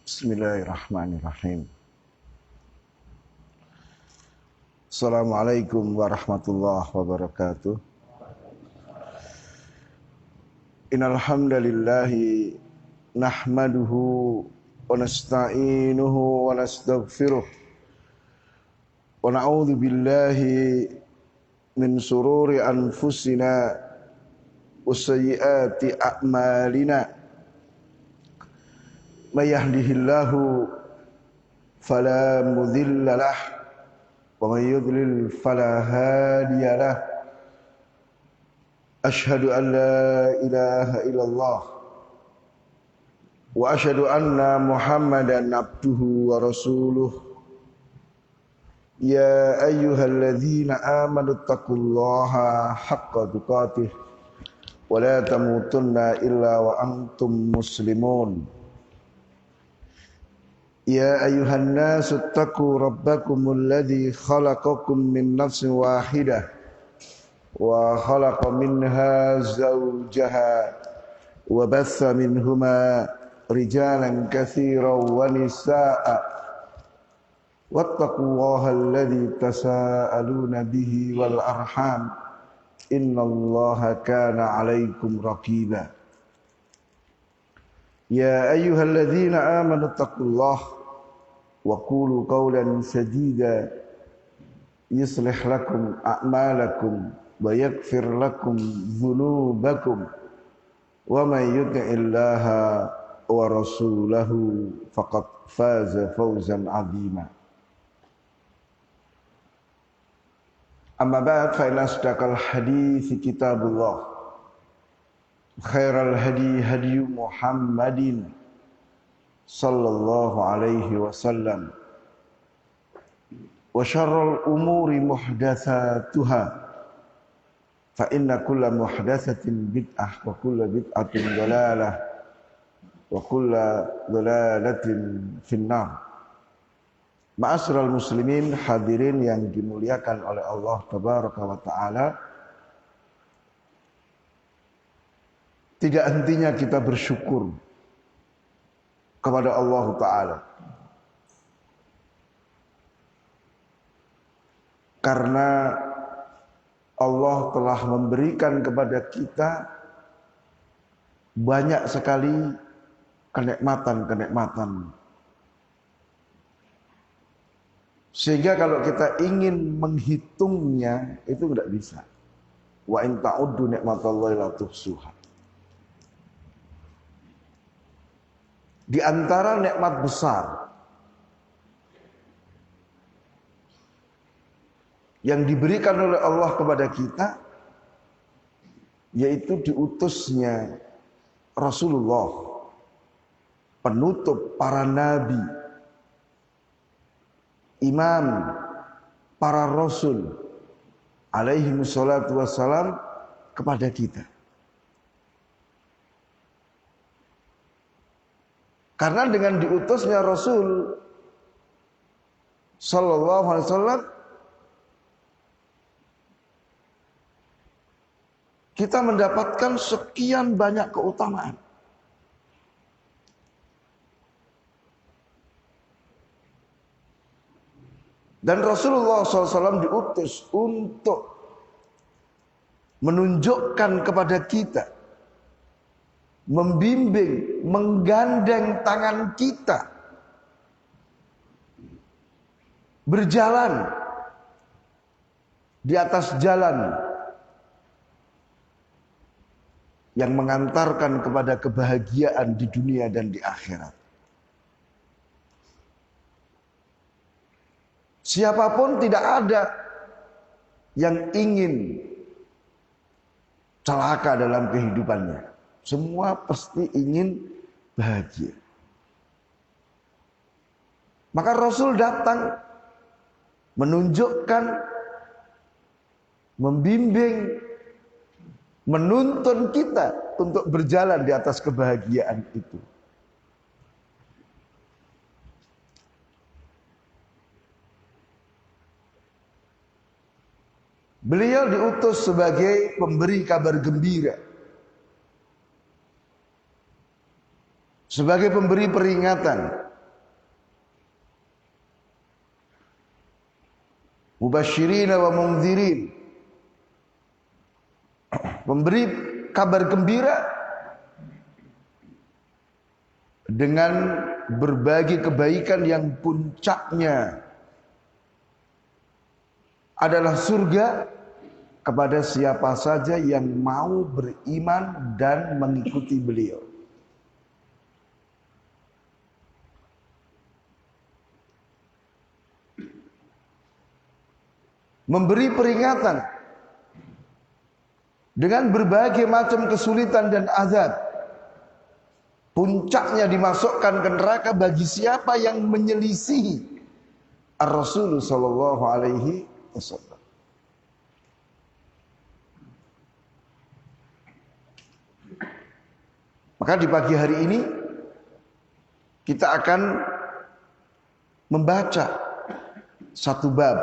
Bismillahirrahmanirrahim. Assalamualaikum warahmatullahi wabarakatuh. Innal hamdalillahi nahmaduhu wa nasta'inuhu wa nastaghfiruh wa na'udzu billahi min sururi anfusina wa sayyiati a'malina. May yahdihillahu fala mudilla lah wa may yudlil fala hadiya lah. Asyhadu an la ilaha illallah wa asyhadu anna Muhammadan abduhu wa rasuluh. Ya ayyuhalladzina amanu taqullaha haqqa tuqatih wa la tamutunna illa wa antum muslimun. Ya ayyuhan nasu taqu rabbakumul ladzi khalaqakum min nafsin wahidah wa khalaqa minha zawjaha wa batha minhuma rijalan katsiran wa nisaa'a wattaqullaha alladzi tasaaluna bihi wal arham innallaha kana 'alaikum raqiba. Ya ayyuhalladzina amanu taqullaha wa qulu qawlan sadida yuslih lakum a'malakum wa yaghfir lakum dhunubakum wa may yuti'illaha wa rasulahu faqad faza fawzan 'azima. Amma ba'd, fa inna asdaqal hadithi kitabullah, khairal hadi hadi Muhammadin sallallahu alaihi wasallam, wa syarrul umuri muhdatsatuha, fa inna kulla muhdatsatin bid'ah wa kulla bid'atin dhalalah wa kulla dhalalatin finnar. Ma'asyiral muslimin, hadirin yang dimuliakan oleh Allah tabaraka wa taala, tidak hentinya kita bersyukur kepada Allah Ta'ala, karena Allah telah memberikan kepada kita banyak sekali kenikmatan-kenikmatan, sehingga kalau kita ingin menghitungnya itu tidak bisa. Wa in ta'uddu ni'matallahi la tuhsuha. Di antara nikmat besar yang diberikan oleh Allah kepada kita, yaitu diutusnya Rasulullah, penutup para nabi, imam para rasul alaihi wassalatu wassalam kepada kita. Karena dengan diutusnya Rasul sallallahu alaihi wasallam, kita mendapatkan sekian banyak keutamaan. Dan Rasulullah SAW diutus untuk menunjukkan kepada kita, membimbing, menggandeng tangan kita, berjalan di atas jalan yang mengantarkan kepada kebahagiaan di dunia dan di akhirat. Siapapun tidak ada yang ingin celaka dalam kehidupannya. Semua pasti ingin bahagia. Maka Rasul datang menunjukkan, membimbing, menuntun kita untuk berjalan di atas kebahagiaan itu. Beliau diutus sebagai pemberi kabar gembira, sebagai pemberi peringatan, mubasysyirin wa mundzirin, memberi kabar gembira dengan berbagai kebaikan yang puncaknya adalah surga kepada siapa saja yang mau beriman dan mengikuti beliau. Memberi peringatan dengan berbagai macam kesulitan dan azab. Puncaknya dimasukkan ke neraka bagi siapa yang menyelisihi Ar-Rasul sallallahu alaihi wasallam. Maka di pagi hari ini kita akan membaca satu bab,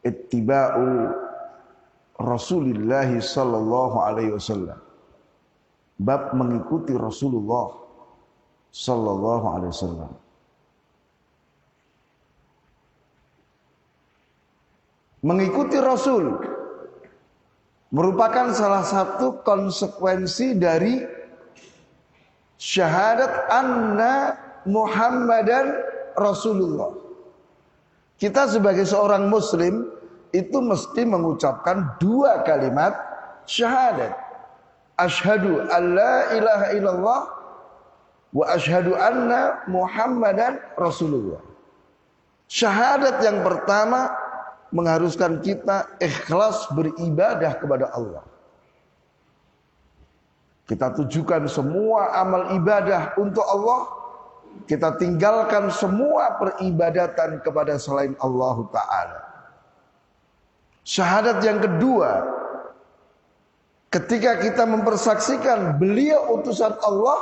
ittiba'u Rasulullah sallallahu alaihi wasallam. Bab mengikuti Rasulullah sallallahu alaihi wasallam. Mengikuti Rasul merupakan salah satu konsekuensi dari syahadat anna Muhammadan Rasulullah. Kita sebagai seorang muslim itu mesti mengucapkan dua kalimat syahadat. Asyhadu an la ilaha illallah wa asyhadu anna Muhammadan Rasulullah. Syahadat yang pertama mengharuskan kita ikhlas beribadah kepada Allah. Kita tujukan semua amal ibadah untuk Allah. Kita tinggalkan semua peribadatan kepada selain Allah Ta'ala. Syahadat yang kedua, ketika kita mempersaksikan beliau utusan Allah,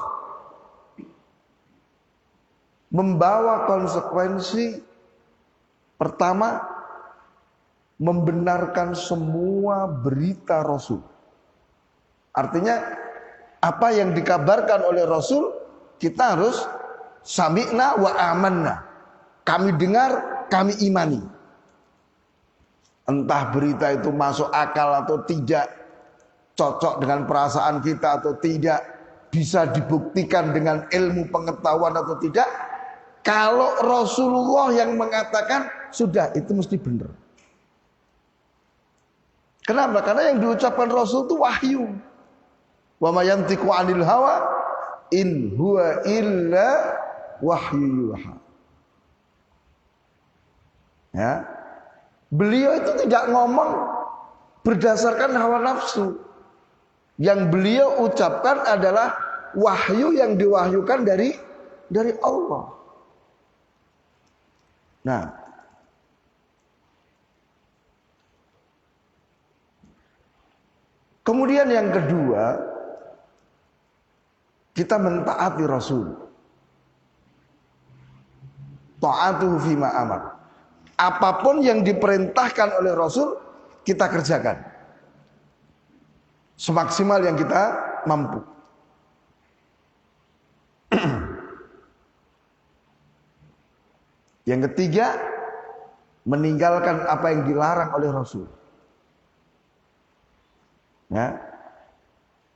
membawa konsekuensi pertama, membenarkan semua berita Rasul. Artinya apa yang dikabarkan oleh Rasul, kita harus sami'na wa amanna. Kami dengar, kami imani. Entah berita itu masuk akal atau tidak, cocok dengan perasaan kita atau tidak, bisa dibuktikan dengan ilmu pengetahuan atau tidak. Kalau Rasulullah yang mengatakan, sudah itu mesti benar. Kenapa? Karena yang diucapkan Rasul itu wahyu. Wa ma yantiqu 'anil hawa in huwa illa wahyu yuha. Ya. Beliau itu tidak ngomong berdasarkan hawa nafsu. Yang beliau ucapkan adalah wahyu yang diwahyukan dari Allah. Nah, kemudian yang kedua, kita mentaati Rasul. Ta'atuhu fima amar. Apapun yang diperintahkan oleh Rasul, kita kerjakan. Semaksimal yang kita mampu. Yang ketiga, meninggalkan apa yang dilarang oleh Rasul. Ya.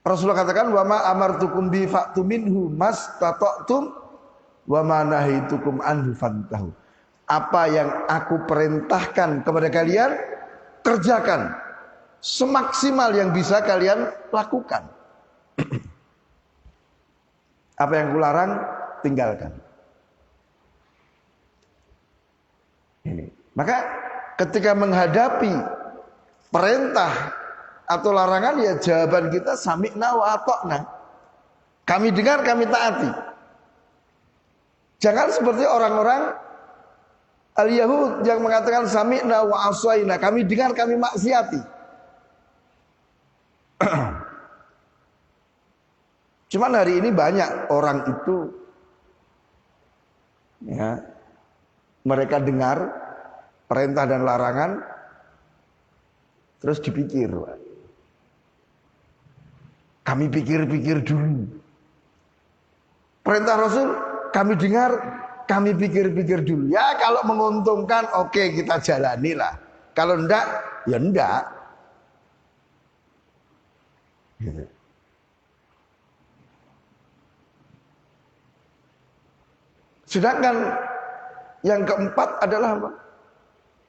Rasulullah katakan, wa ma amartukum bi fa'tu minhu mastata'tum wa ma nahitukum anhu fantahu. Apa yang aku perintahkan kepada kalian, kerjakan semaksimal yang bisa kalian lakukan. Apa yang kularang, tinggalkan. Ini. Maka ketika menghadapi perintah atau larangan, ya jawaban kita sami'na wa ata'na. Kami dengar, kami taati. Jangan seperti orang-orang al-Yahud yang mengatakan sami'na wa asaina. Kami dengar, kami maksiati. Cuman hari ini banyak orang itu, ya, mereka dengar perintah dan larangan, terus dipikir, kami pikir-pikir dulu. Perintah Rasul kami dengar, kami pikir-pikir dulu. Ya kalau menguntungkan oke, kita jalani lah. Kalau enggak, ya enggak. Gitu. Sedangkan yang keempat adalah apa?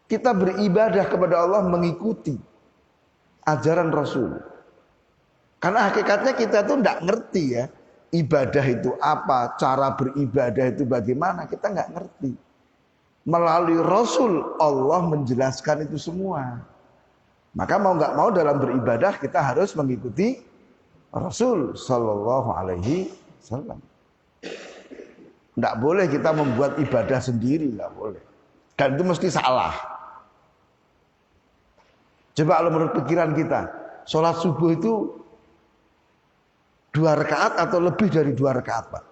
Kita beribadah kepada Allah mengikuti ajaran Rasul. Karena hakikatnya kita tuh enggak ngerti ya. Ibadah itu apa, cara beribadah itu bagaimana, kita nggak ngerti. Melalui Rasul Allah menjelaskan itu semua. Maka mau nggak mau dalam beribadah kita harus mengikuti Rasul Sallallahu Alaihi Wasallam. Nggak boleh kita membuat ibadah sendiri, nggak boleh. Dan itu mesti salah. Coba kalau menurut pikiran kita, sholat subuh itu 2 rakaat atau lebih dari 2 rakaat, Pak?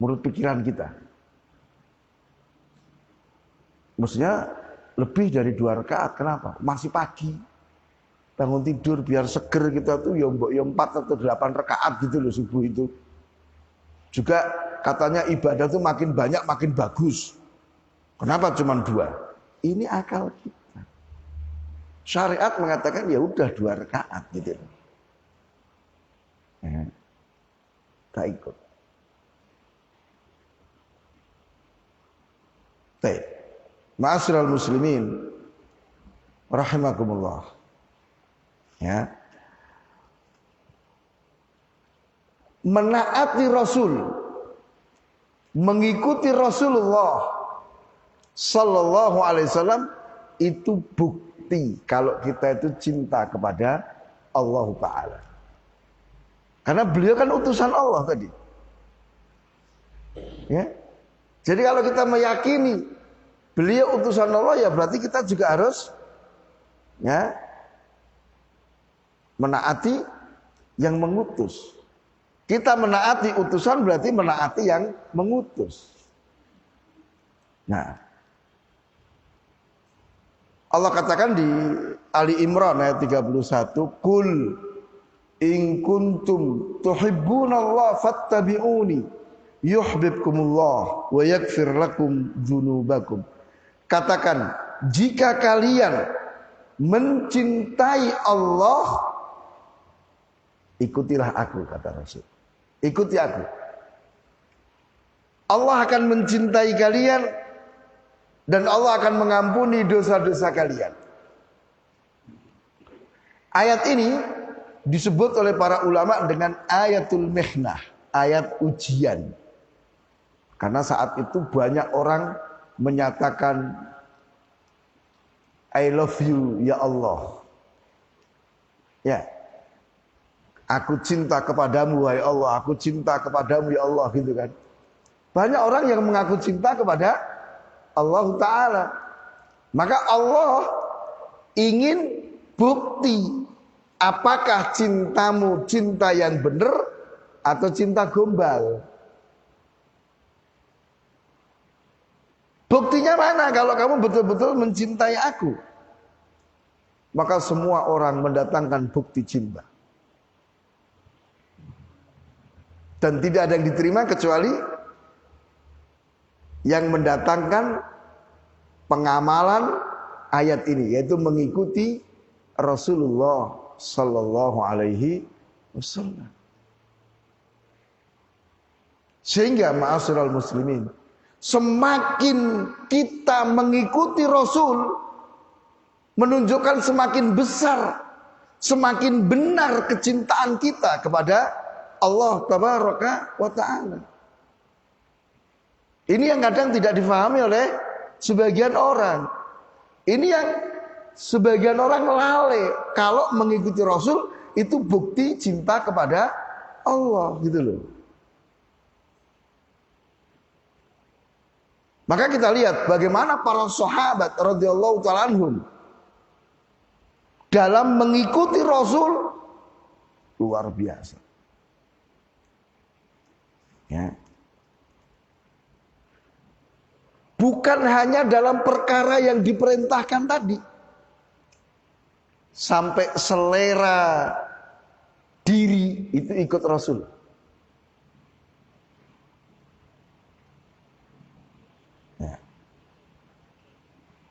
Menurut pikiran kita. Maksudnya lebih dari 2 rakaat. Kenapa? Masih pagi. Bangun tidur biar seger kita tuh ya 4 atau 8 rakaat gitu loh subuh itu. Juga katanya ibadah tuh makin banyak makin bagus. Kenapa cuma 2? Ini akal kita. Syariat mengatakan ya udah 2 rakaat gitu loh. Tak ikut. Baik. Ma'asyiral muslimin rahimakumullah. Ya. Menaati Rasul, mengikuti Rasulullah sallallahu alaihi wasallam itu bukti kalau kita itu cinta kepada Allah Ta'ala. Karena beliau kan utusan Allah tadi. Ya. Jadi kalau kita meyakini beliau utusan Allah, ya berarti kita juga harus ya menaati yang mengutus. Kita menaati utusan berarti menaati yang mengutus. Nah, Allah katakan di Ali Imran ayat 31, "Qul in kuntum tuhibbunallaha fattabi'uni yuhibbukumullah wa yaghfir lakum dzunubakum." Katakan, jika kalian mencintai Allah, ikutilah aku, kata Rasul. Ikuti aku. Allah akan mencintai kalian dan Allah akan mengampuni dosa-dosa kalian. Ayat ini disebut oleh para ulama dengan ayatul mihnah, ayat ujian. Karena saat itu banyak orang menyatakan I love you ya Allah. Ya. Aku cinta kepadamu wahai Allah, aku cinta kepadamu ya Allah, gitu kan. Banyak orang yang mengaku cinta kepada Allah Ta'ala. Maka Allah ingin bukti apakah cintamu cinta yang benar atau cinta gombal. Buktinya mana kalau kamu betul-betul mencintai aku? Maka semua orang mendatangkan bukti cinta. Dan tidak ada yang diterima kecuali yang mendatangkan pengamalan ayat ini, yaitu mengikuti Rasulullah Sallallahu Alaihi Wasallam. Sehingga ma'asyiral muslimin, semakin kita mengikuti Rasul, menunjukkan semakin besar, semakin benar kecintaan kita kepada Allah Tabaraka wa Ta'ala. Ini yang kadang tidak difahami oleh sebagian orang. Ini yang sebagian orang lalai. Kalau mengikuti Rasul itu bukti cinta kepada Allah, gitu loh. Maka kita lihat bagaimana para sahabat radhiyallahu ta'ala anhum dalam mengikuti Rasul luar biasa. Ya. Bukan hanya dalam perkara yang diperintahkan tadi, sampai selera diri itu ikut Rasul.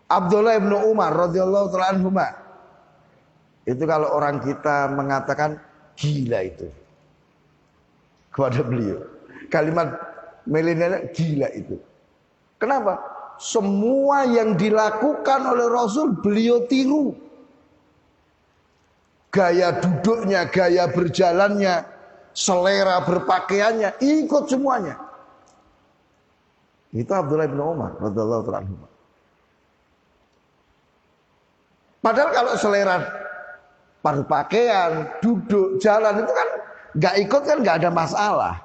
Abdullah bin Umar radhiyallahu taala anhuma. Itu kalau orang kita mengatakan gila itu kepada beliau. Kalimat milenial gila itu. Kenapa? Semua yang dilakukan oleh Rasul beliau tiru. Gaya duduknya, gaya berjalannya, selera berpakaiannya, ikut semuanya. Itu Abdullah bin Umar radhiyallahu taala anhu. Padahal kalau selera berpakaian, duduk, jalan itu kan nggak ikut kan nggak ada masalah.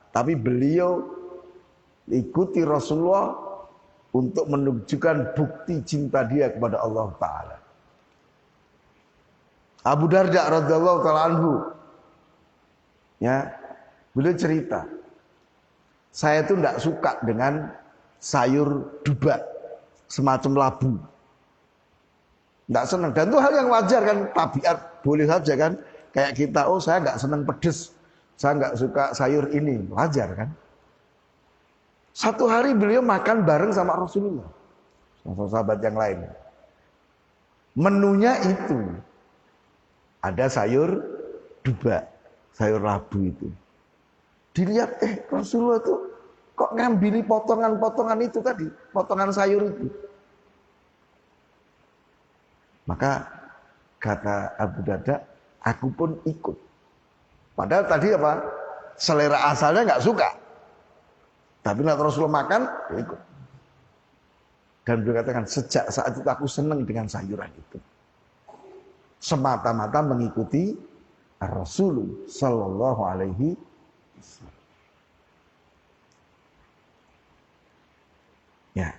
Tapi beliau ikuti Rasulullah untuk menunjukkan bukti cinta dia kepada Allah Ta'ala. Abu Darda radhiyallahu ta'ala anhu, ya, beliau cerita, saya itu tidak suka dengan sayur duba semacam labu, tidak senang. Dan itu hal yang wajar kan, tabiat boleh saja kan, kayak kita, oh saya nggak senang pedes, saya nggak suka sayur ini, wajar kan. Satu hari beliau makan bareng sama Rasulullah, sama sahabat yang lain. Menunya itu ada sayur duba, sayur labu itu. Dilihat, Rasulullah itu kok ngambil potongan-potongan itu tadi, potongan sayur itu. Maka kata Abu Darda, aku pun ikut. Padahal tadi apa? Selera asalnya nggak suka. Tapi nanti Rasulullah makan, ya ikut. Dan beliau katakan, sejak saat itu aku senang dengan sayuran itu. Semata-mata mengikuti Rasul Sallallahu Alaihi Wasallam. Ya.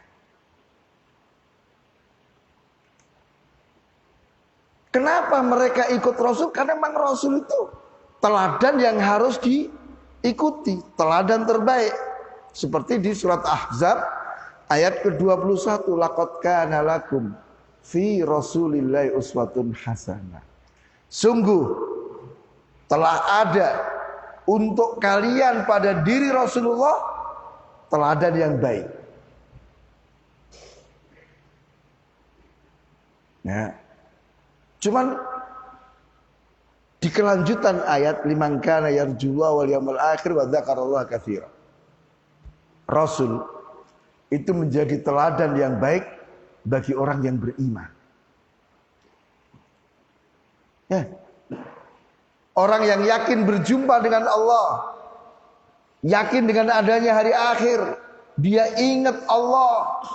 Kenapa mereka ikut Rasul? Karena memang Rasul itu teladan yang harus diikuti, teladan terbaik. Seperti di surat Ahzab ayat ke-21, laqad kana lakum fi Rasulillahi uswatun hasanah. Sungguh telah ada untuk kalian pada diri Rasulullah teladan yang baik. Ya. Cuman di kelanjutan ayat liman kana yarjullaha wal yawmal akhir wa dzakarallaha katsiran. Rasul itu menjadi teladan yang baik bagi orang yang beriman. Ya. Orang yang yakin berjumpa dengan Allah, yakin dengan adanya hari akhir, dia ingat Allah.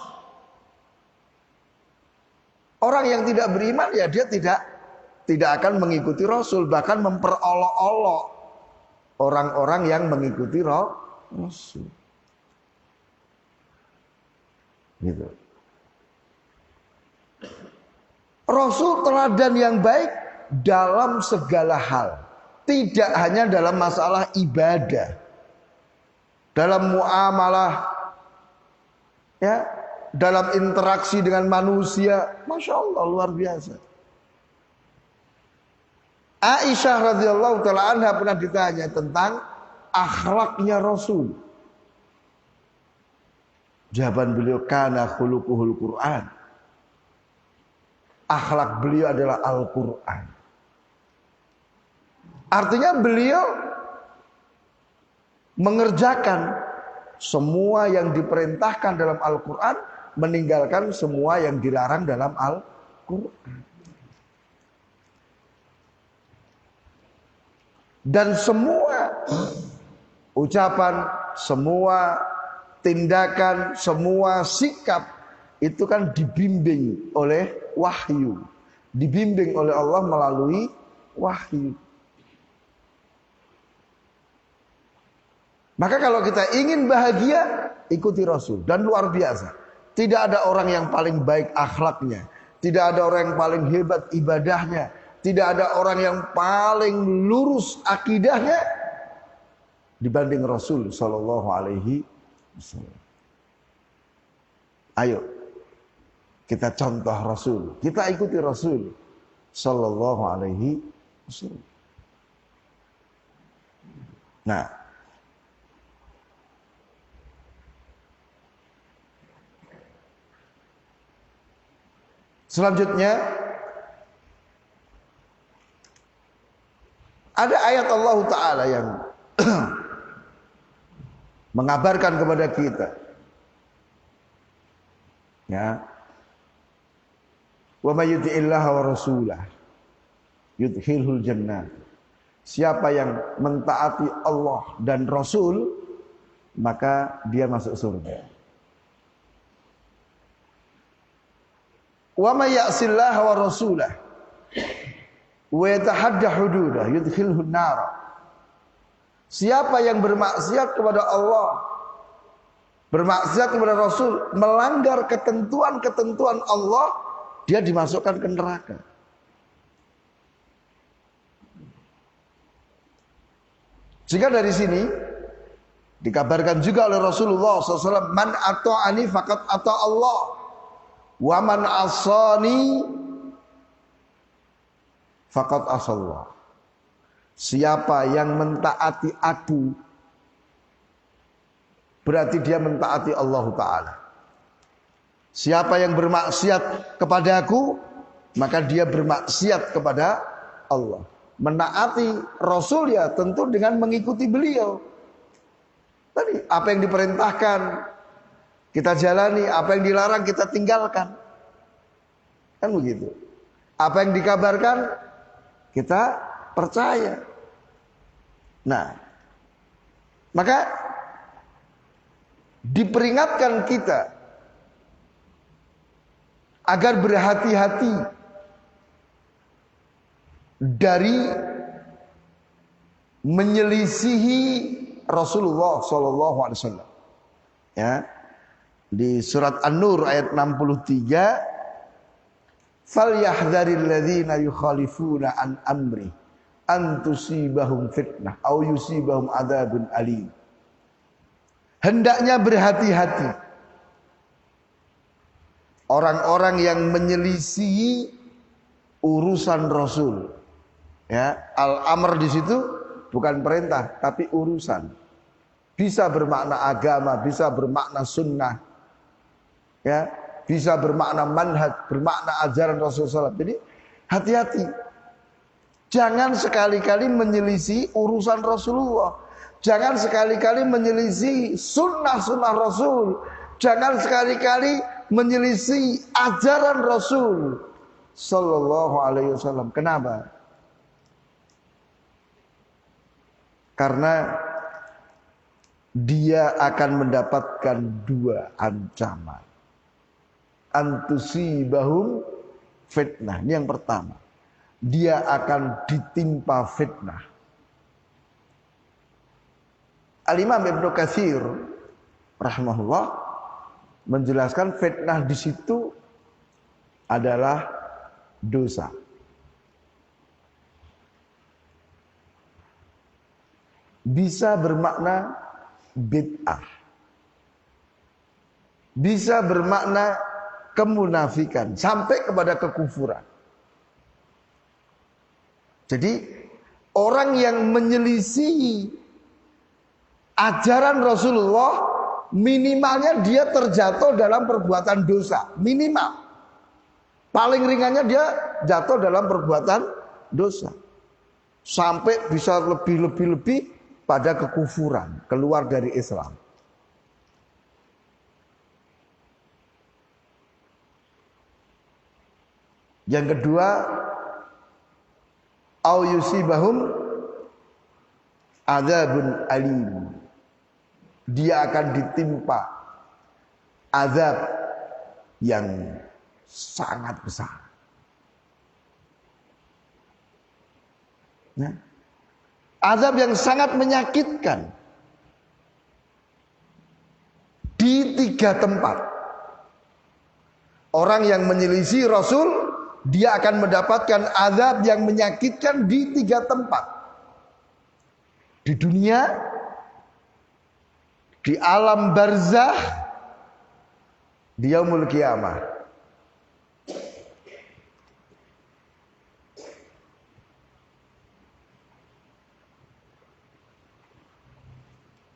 Orang yang tidak beriman ya dia tidak akan mengikuti Rasul, bahkan memperolok-olok orang-orang yang mengikuti Rasul. Gitu. Rasul teladan yang baik dalam segala hal, tidak hanya dalam masalah ibadah, dalam muamalah, ya, dalam interaksi dengan manusia, masya Allah luar biasa. Aisyah radhiyallahu taala anha pernah ditanya tentang akhlaknya Rasul. Jawaban beliau, kana khuluquhul Quran. Akhlak beliau adalah Al-Quran. Artinya beliau mengerjakan semua yang diperintahkan dalam Al-Quran, meninggalkan semua yang dilarang dalam Al-Quran. Dan semua ucapan, semua tindakan, semua sikap itu kan dibimbing oleh wahyu, dibimbing oleh Allah melalui wahyu. Maka kalau kita ingin bahagia, ikuti Rasul. Dan luar biasa, tidak ada orang yang paling baik akhlaknya, tidak ada orang yang paling hebat ibadahnya, tidak ada orang yang paling lurus akidahnya dibanding Rasul Sallallahu Alaihi Wasallam. Ayo kita contoh Rasul, kita ikuti Rasul Sallallahu Alaihi Wasallam. Nah, Selanjutnya ada ayat Allah Ta'ala yang mengabarkan kepada kita, ya, wa may yuti'illaha wa rasulah yudkhilhul jannah. Siapa yang mentaati Allah dan Rasul, maka dia masuk surga. Wa may ya'sillaha wa rasulah wa yatahadda hududah yudkhilhun nar. Siapa yang bermaksiat kepada Allah, bermaksiat kepada Rasul, melanggar ketentuan-ketentuan Allah, dia dimasukkan ke neraka. Sehingga dari sini dikabarkan juga oleh Rasulullah SAW, man ata'ani faqad ata Allah, wa man asani faqad asallah. Siapa yang mentaati aku, berarti dia mentaati Allah Ta'ala. Siapa yang bermaksiat kepada aku, maka dia bermaksiat kepada Allah. Menaati Rasul ya tentu dengan mengikuti beliau. Tadi apa yang diperintahkan kita jalani, apa yang dilarang kita tinggalkan. Kan begitu. Apa yang dikabarkan kita percaya. Nah, maka diperingatkan kita agar berhati-hati dari menyelisihi Rasulullah SAW. Ya, di surat An-Nur ayat 63, "Falyahdharil ladzina yukhalifuna an amri an tusibahum fitnah aw yusibahum adzabun alim." Hendaknya berhati-hati orang-orang yang menyelisihi urusan Rasul. Ya, al-amr di situ bukan perintah tapi urusan. Bisa bermakna agama, bisa bermakna sunnah. Ya, bisa bermakna manhaj, bermakna ajaran Rasulullah SAW. Jadi hati-hati. Jangan sekali-kali menyelisih urusan Rasulullah. Jangan sekali-kali menyelisih sunnah-sunnah Rasul. Jangan sekali-kali menyelisih ajaran Rasul Sallallahu Alaihi Wasallam. Kenapa? Karena dia akan mendapatkan dua ancaman. Antusibahum fitnah. Ini yang pertama. Dia akan ditimpa fitnah. Al-Imam Ibnu Katsir rahimahullah menjelaskan fitnah di situ adalah dosa. Bisa bermakna bid'ah. Bisa bermakna kemunafikan sampai kepada kekufuran. Jadi orang yang menyelisihi ajaran Rasulullah, minimalnya dia terjatuh dalam perbuatan dosa, minimal. Paling ringannya dia jatuh dalam perbuatan dosa. Sampai bisa lebih pada kekufuran, keluar dari Islam. Yang kedua, au yusibahum adzabun alim. Dia akan ditimpa azab yang sangat besar. Nah, azab yang sangat menyakitkan di 3 tempat. Orang yang menyelisih Rasul, dia akan mendapatkan azab yang menyakitkan di 3 tempat. Di dunia, di alam barzah, di yaumul qiyamah.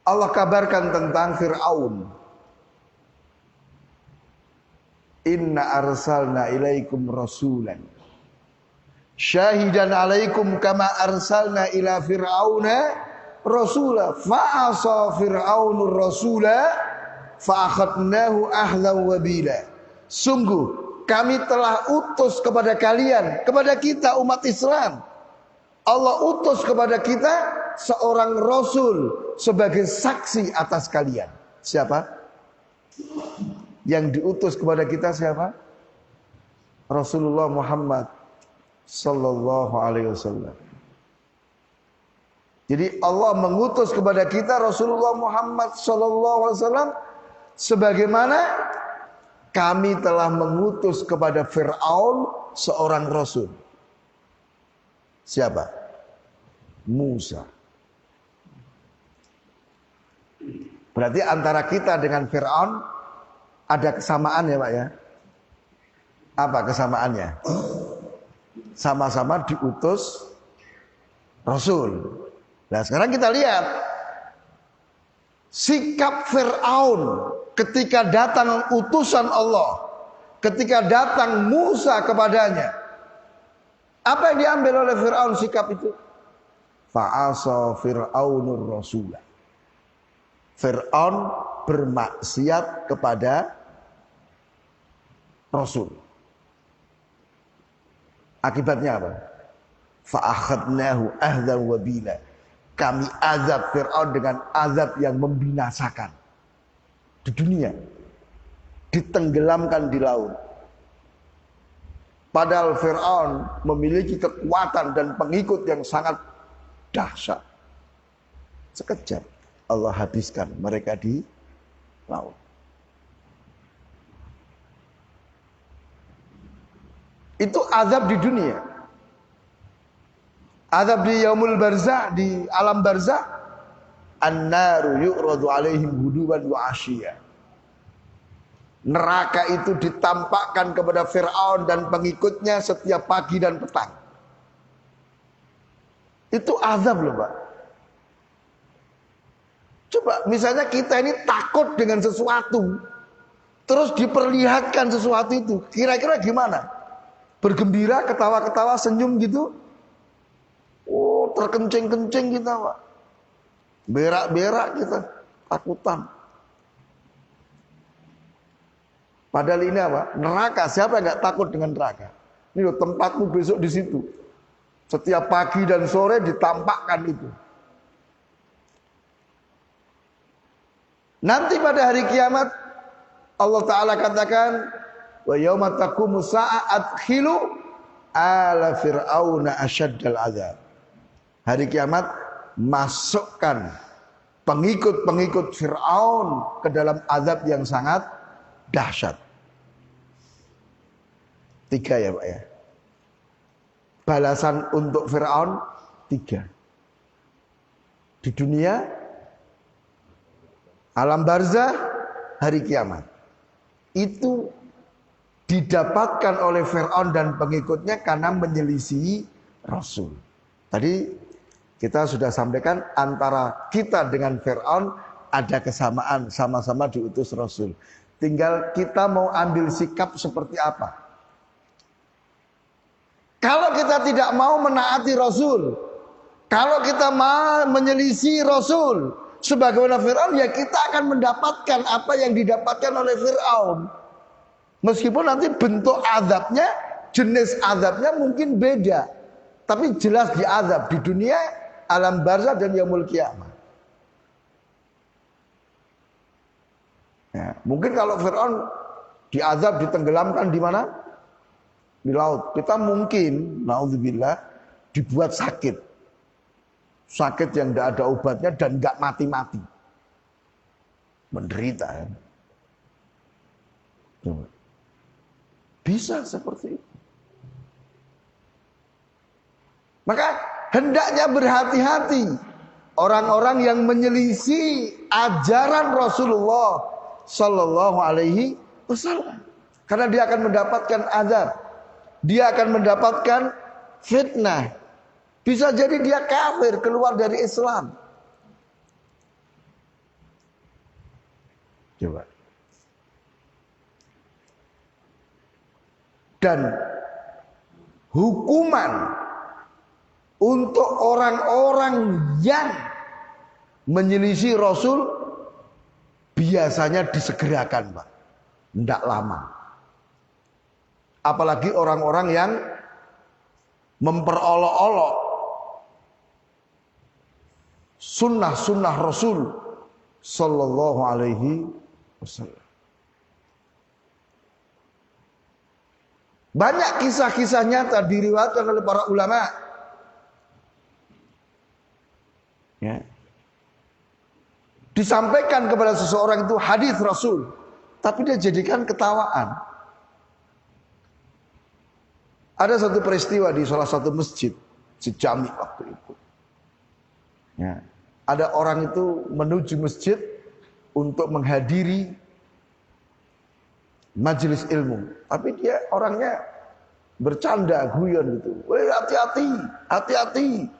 Allah kabarkan tentang Fir'aun. Inna arsalna ilaikum rasulan syahidan alaikum kama arsalna ila fir'auna rasula fa'asa fir'aunur rasula fa'akhadnahu ahlan wabila. Sungguh kami telah utus kepada kalian, kepada kita umat Islam, Allah utus kepada kita seorang rasul sebagai saksi atas kalian. Siapa? Yang diutus kepada kita siapa? Rasulullah Muhammad sallallahu alaihi wasallam. Jadi Allah mengutus kepada kita Rasulullah Muhammad sallallahu alaihi wasallam sebagaimana kami telah mengutus kepada Fir'aun seorang rasul. Siapa? Musa. Berarti antara kita dengan Fir'aun ada kesamaan ya Pak ya? Apa kesamaannya? Sama-sama diutus Rasul. Nah sekarang kita lihat sikap Fir'aun ketika datang utusan Allah, ketika datang Musa kepadanya. Apa yang diambil oleh Fir'aun sikap itu? Fa'asa Fir'aunur Rasulah. Fir'aun bermaksiat kepada Rasul. Akibatnya apa? Fa'akhadnahu ahdan wabila. Kami azab Fir'aun dengan azab yang membinasakan di dunia, ditenggelamkan di laut. Padahal Fir'aun memiliki kekuatan dan pengikut yang sangat dahsyat. Sekejap Allah habiskan mereka di laut. Itu azab di dunia. Azab di yaumul barzah, di alam barzah. An-naru yu'radu alaihim huduban wa asyiya. Neraka itu ditampakkan kepada Fir'aun dan pengikutnya setiap pagi dan petang. Itu azab loh Pak. Coba misalnya kita ini takut dengan sesuatu, terus diperlihatkan sesuatu itu, kira-kira gimana? Bergembira, ketawa-ketawa, senyum gitu? Oh, terkencing-kencing kita Pak. Berak-berak kita, takutan. Padahal ini apa? Neraka. Siapa yang gak takut dengan neraka? Ini loh tempatmu besok di situ. Setiap pagi dan sore ditampakkan itu. Nanti pada hari kiamat Allah Ta'ala katakan wa yauma taqumu sa'at khilu ala fir'auna asyaddal azab. Hari kiamat masukkan pengikut-pengikut Fir'aun ke dalam azab yang sangat dahsyat. 3 ya Pak ya. Balasan untuk Fir'aun 3. Di dunia, alam barzah, hari kiamat. Itu didapatkan oleh Fir'aun dan pengikutnya karena menyelisihi Rasul. Tadi kita sudah sampaikan antara kita dengan Fir'aun ada kesamaan, sama-sama diutus Rasul. Tinggal kita mau ambil sikap seperti apa. Kalau kita tidak mau menaati Rasul, kalau kita mau menyelisih Rasul, sebagaimana Fir'aun, ya kita akan mendapatkan apa yang didapatkan oleh Fir'aun. Meskipun nanti bentuk azabnya, jenis azabnya mungkin beda. Tapi jelas diazab di dunia, alam barzah dan yaumul kiamah. Ya, mungkin kalau Fir'aun diazab, ditenggelamkan di mana? Di laut. Kita mungkin, naudzubillah, dibuat sakit. Sakit yang tidak ada obatnya dan nggak mati-mati. Menderita. Ya. Coba. Bisa seperti itu. Maka hendaknya berhati-hati orang-orang yang menyelisih ajaran Rasulullah Sallallahu Alaihi Wasallam, karena dia akan mendapatkan azab, dia akan mendapatkan fitnah, bisa jadi dia kafir, keluar dari Islam. Coba. Dan hukuman untuk orang-orang yang menyelisih Rasul biasanya disegerakan, Pak. Tidak lama. Apalagi orang-orang yang memperolok-olok sunnah-sunnah Rasul sallallahu alaihi wasallam. Banyak kisah-kisah nyata diriwayatkan oleh para ulama. Ya. Disampaikan kepada seseorang itu hadis Rasul, tapi dia jadikan ketawaan. Ada satu peristiwa di salah satu masjid, sejami waktu itu. Ya. Ada orang itu menuju masjid untuk menghadiri majelis ilmu, tapi dia orangnya bercanda, guyon gitu. Weh, hati-hati, hati-hati.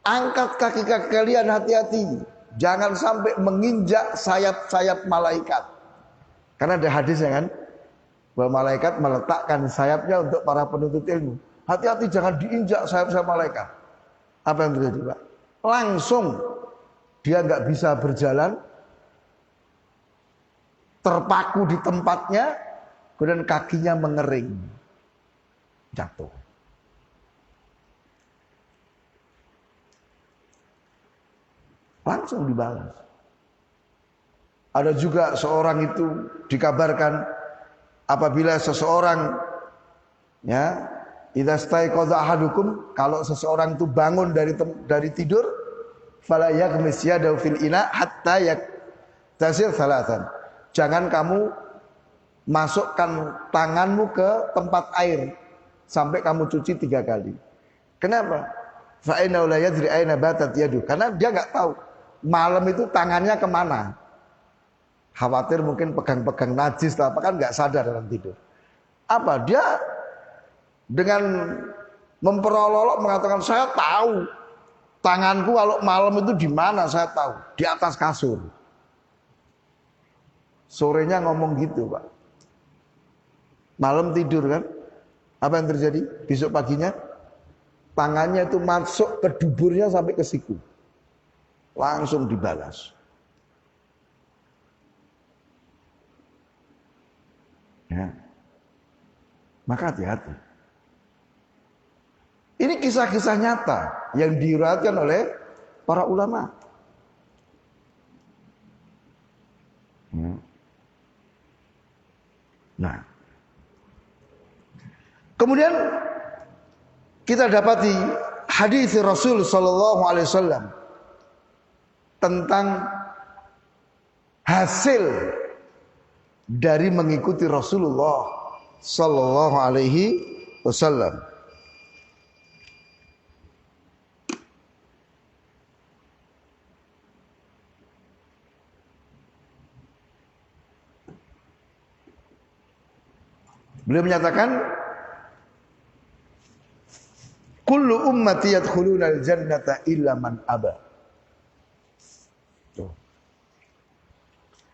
Angkat kaki-kaki kalian, hati-hati. Jangan sampai menginjak sayap-sayap malaikat. Karena ada hadisnya kan, bahwa malaikat meletakkan sayapnya untuk para penuntut ilmu. Hati-hati jangan diinjak sayap-sayap malaikat. Apa yang terjadi, Pak? Langsung dia nggak bisa berjalan, terpaku di tempatnya, kemudian kakinya mengering, jatuh. Langsung dibalas. Ada juga seorang itu dikabarkan apabila seseorang, ya, idza staiqadha ahadukum, kalau seseorang itu bangun dari tidur, fala yaghmis yadahu fil ina hatta yaktasil salatan. Jangan kamu masukkan tanganmu ke tempat air sampai kamu cuci 3 kali. Kenapa? Fa inna la yadri aina batat yadu. Karena dia nggak tahu malam itu tangannya kemana. Khawatir mungkin pegang-pegang najis atau apa, kan nggak sadar dalam tidur. Apa? Dia dengan memperolok mengatakan, saya tahu tanganku kalau malam itu di mana, saya tahu di atas kasur. Sorenya ngomong gitu, Pak. Malam tidur kan, apa yang terjadi? Besok paginya tangannya itu masuk ke duburnya sampai ke siku, langsung dibalas. Ya. Maka hati-hati. Ini kisah-kisah nyata yang diriwayatkan oleh para ulama. Nah, kemudian kita dapati hadis Rasul sallallahu alaihi wasallam tentang hasil dari mengikuti Rasulullah sallallahu alaihi wasallam. Beliau menyatakan, kullu ummati yadkhuluna al-jannata illa man aba. Tuh.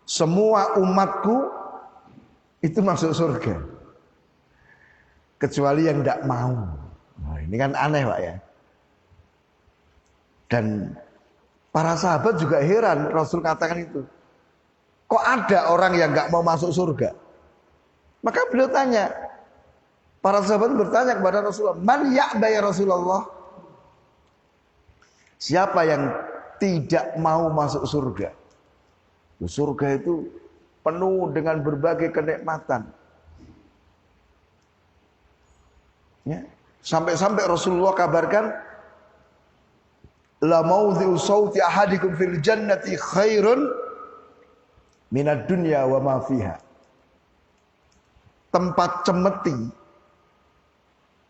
Semua umatku itu masuk surga, kecuali yang tidak mau. Nah, ini kan aneh, Pak, ya. Dan para sahabat juga heran, Rasul katakan itu. Kok ada orang yang nggak mau masuk surga? Maka beliau tanya, para sahabat bertanya kepada Rasulullah, man ya'ba ya Rasulullah? Siapa yang tidak mau masuk surga? Surga itu penuh dengan berbagai kenikmatan. Ya. Sampai-sampai Rasulullah kabarkan, la maudhi'u sauti ahadikum fil jannati khairun minad dunya wa ma fiha. Tempat cemeti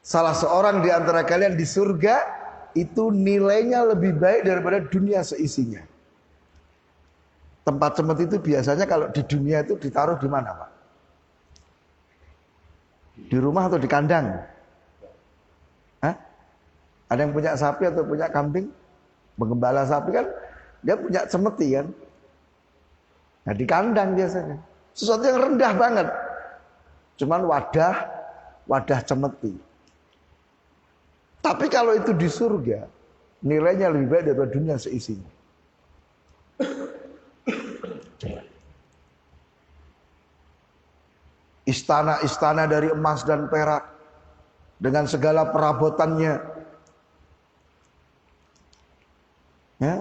salah seorang di antara kalian di surga itu nilainya lebih baik daripada dunia seisinya. Tempat cemeti itu biasanya kalau di dunia itu ditaruh di mana, Pak? Di rumah atau di kandang? Hah? Ada yang punya sapi atau punya kambing? Menggembala sapi kan dia punya cemeti kan? Nah, di kandang biasanya. Sesuatu yang rendah banget. Cuman wadah wadah cemeti. Tapi kalau itu di surga, nilainya lebih baik daripada dunia seisinya. Istana-istana dari emas dan perak dengan segala perabotannya, ya.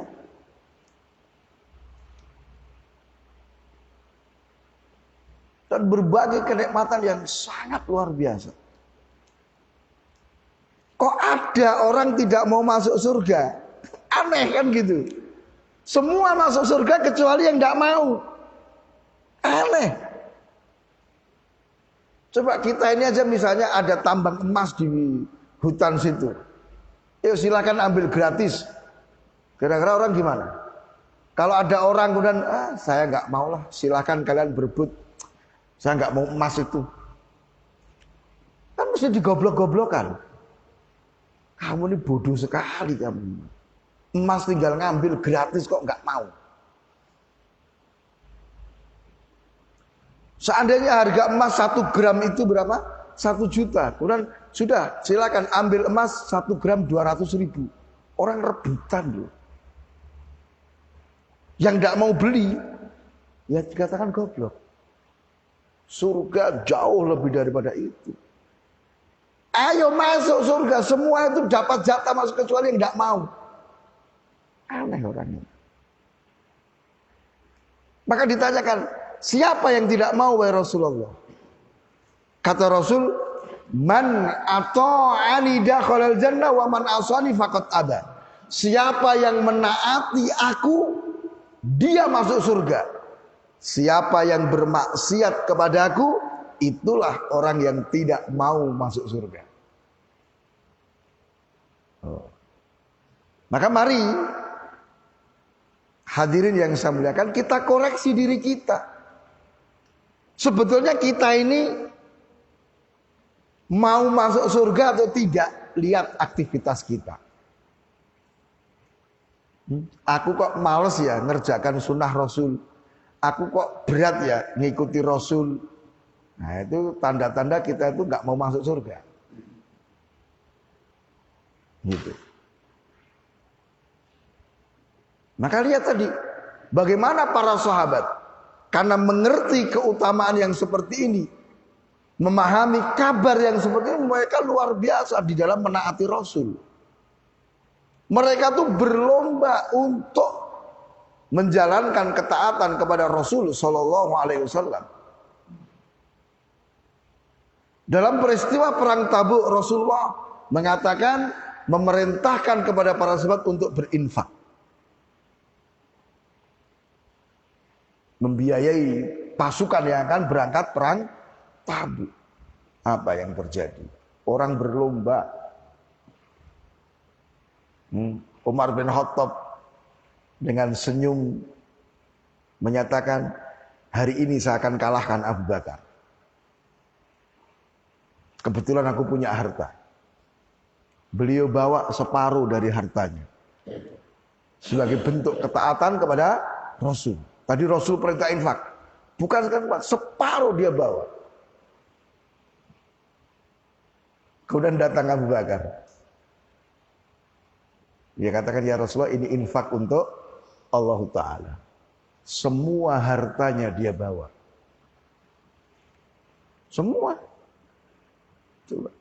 Dan berbagai kenikmatan yang sangat luar biasa. Kok ada orang tidak mau masuk surga? Aneh kan gitu. Semua masuk surga kecuali yang tidak mau. Aneh. Coba kita ini aja misalnya ada tambang emas di hutan situ. Yuk silakan ambil gratis. Kira-kira orang gimana? Kalau ada orang kemudian, saya nggak mau lah, silakan kalian berebut. Saya nggak mau emas itu. Kan mesti digoblok-goblokan. Kamu ini bodoh sekali kamu. Emas tinggal ngambil gratis kok nggak mau. Seandainya harga emas 1 gram itu berapa? 1 juta. Kemudian sudah silakan ambil emas 1 gram 200.000. Orang rebutan loh. Yang tidak mau beli, ya dikatakan goblok. Surga jauh lebih daripada itu. Ayo masuk surga, semua itu dapat jatah masuk kecuali yang tidak mau. Aneh orangnya. Maka ditanyakan, siapa yang tidak mau wahai Rasulullah? Kata Rasul, man ata'ani dakhalal jannah wa man asani faqad aba. Siapa yang menaati aku, dia masuk surga. Siapa yang bermaksiat kepadaku, itulah orang yang tidak mau masuk surga. Maka mari hadirin yang saya muliakan, kita koreksi diri kita. Sebetulnya kita ini mau masuk surga atau tidak, lihat aktivitas kita. Aku kok males ya ngerjakan sunnah Rasul. Aku kok berat ya ngikuti Rasul. Nah itu tanda-tanda kita itu gak mau masuk surga. Gitu. Maka lihat tadi, bagaimana para sahabat karena mengerti keutamaan yang seperti ini, memahami kabar yang seperti ini, mereka luar biasa di dalam menaati Rasul. Mereka tuh berlomba untuk menjalankan ketaatan kepada Rasul Shallallahu Alaihi Wasallam. Dalam peristiwa perang Tabuk, Rasulullah mengatakan, memerintahkan kepada para sahabat untuk berinfak, membiayai pasukan yang akan berangkat perang Tabuk. Apa yang terjadi? Orang berlomba. Umar bin Khattab dengan senyum menyatakan, hari ini saya akan kalahkan Abu Bakar. Kebetulan aku punya harta. Beliau bawa separuh dari hartanya sebagai bentuk ketaatan kepada Rasul. Tadi Rasul perintah infak, bukan separuh dia bawa. Kemudian datang Abu Bakar. Dia katakan, ya Rasulullah, ini infak untuk Allah Ta'ala. Semua hartanya dia bawa. Semua. Coba.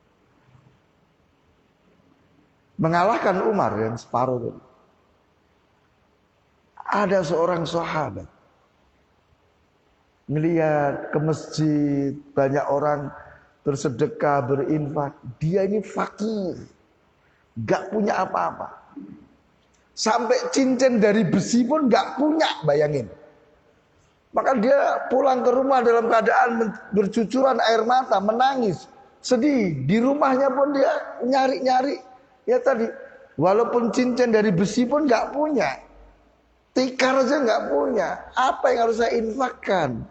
Mengalahkan Umar yang separuh tadi. Ada seorang sahabat melihat ke masjid, banyak orang bersedekah, berinfak. Dia ini fakir, gak punya apa-apa. Sampai cincin dari besi pun gak punya, bayangin. Maka dia pulang ke rumah dalam keadaan bercucuran air mata, menangis, sedih. Di rumahnya pun dia nyari-nyari. Ya tadi, walaupun cincin dari besi pun gak punya, tikar aja gak punya. Apa yang harus saya infakkan?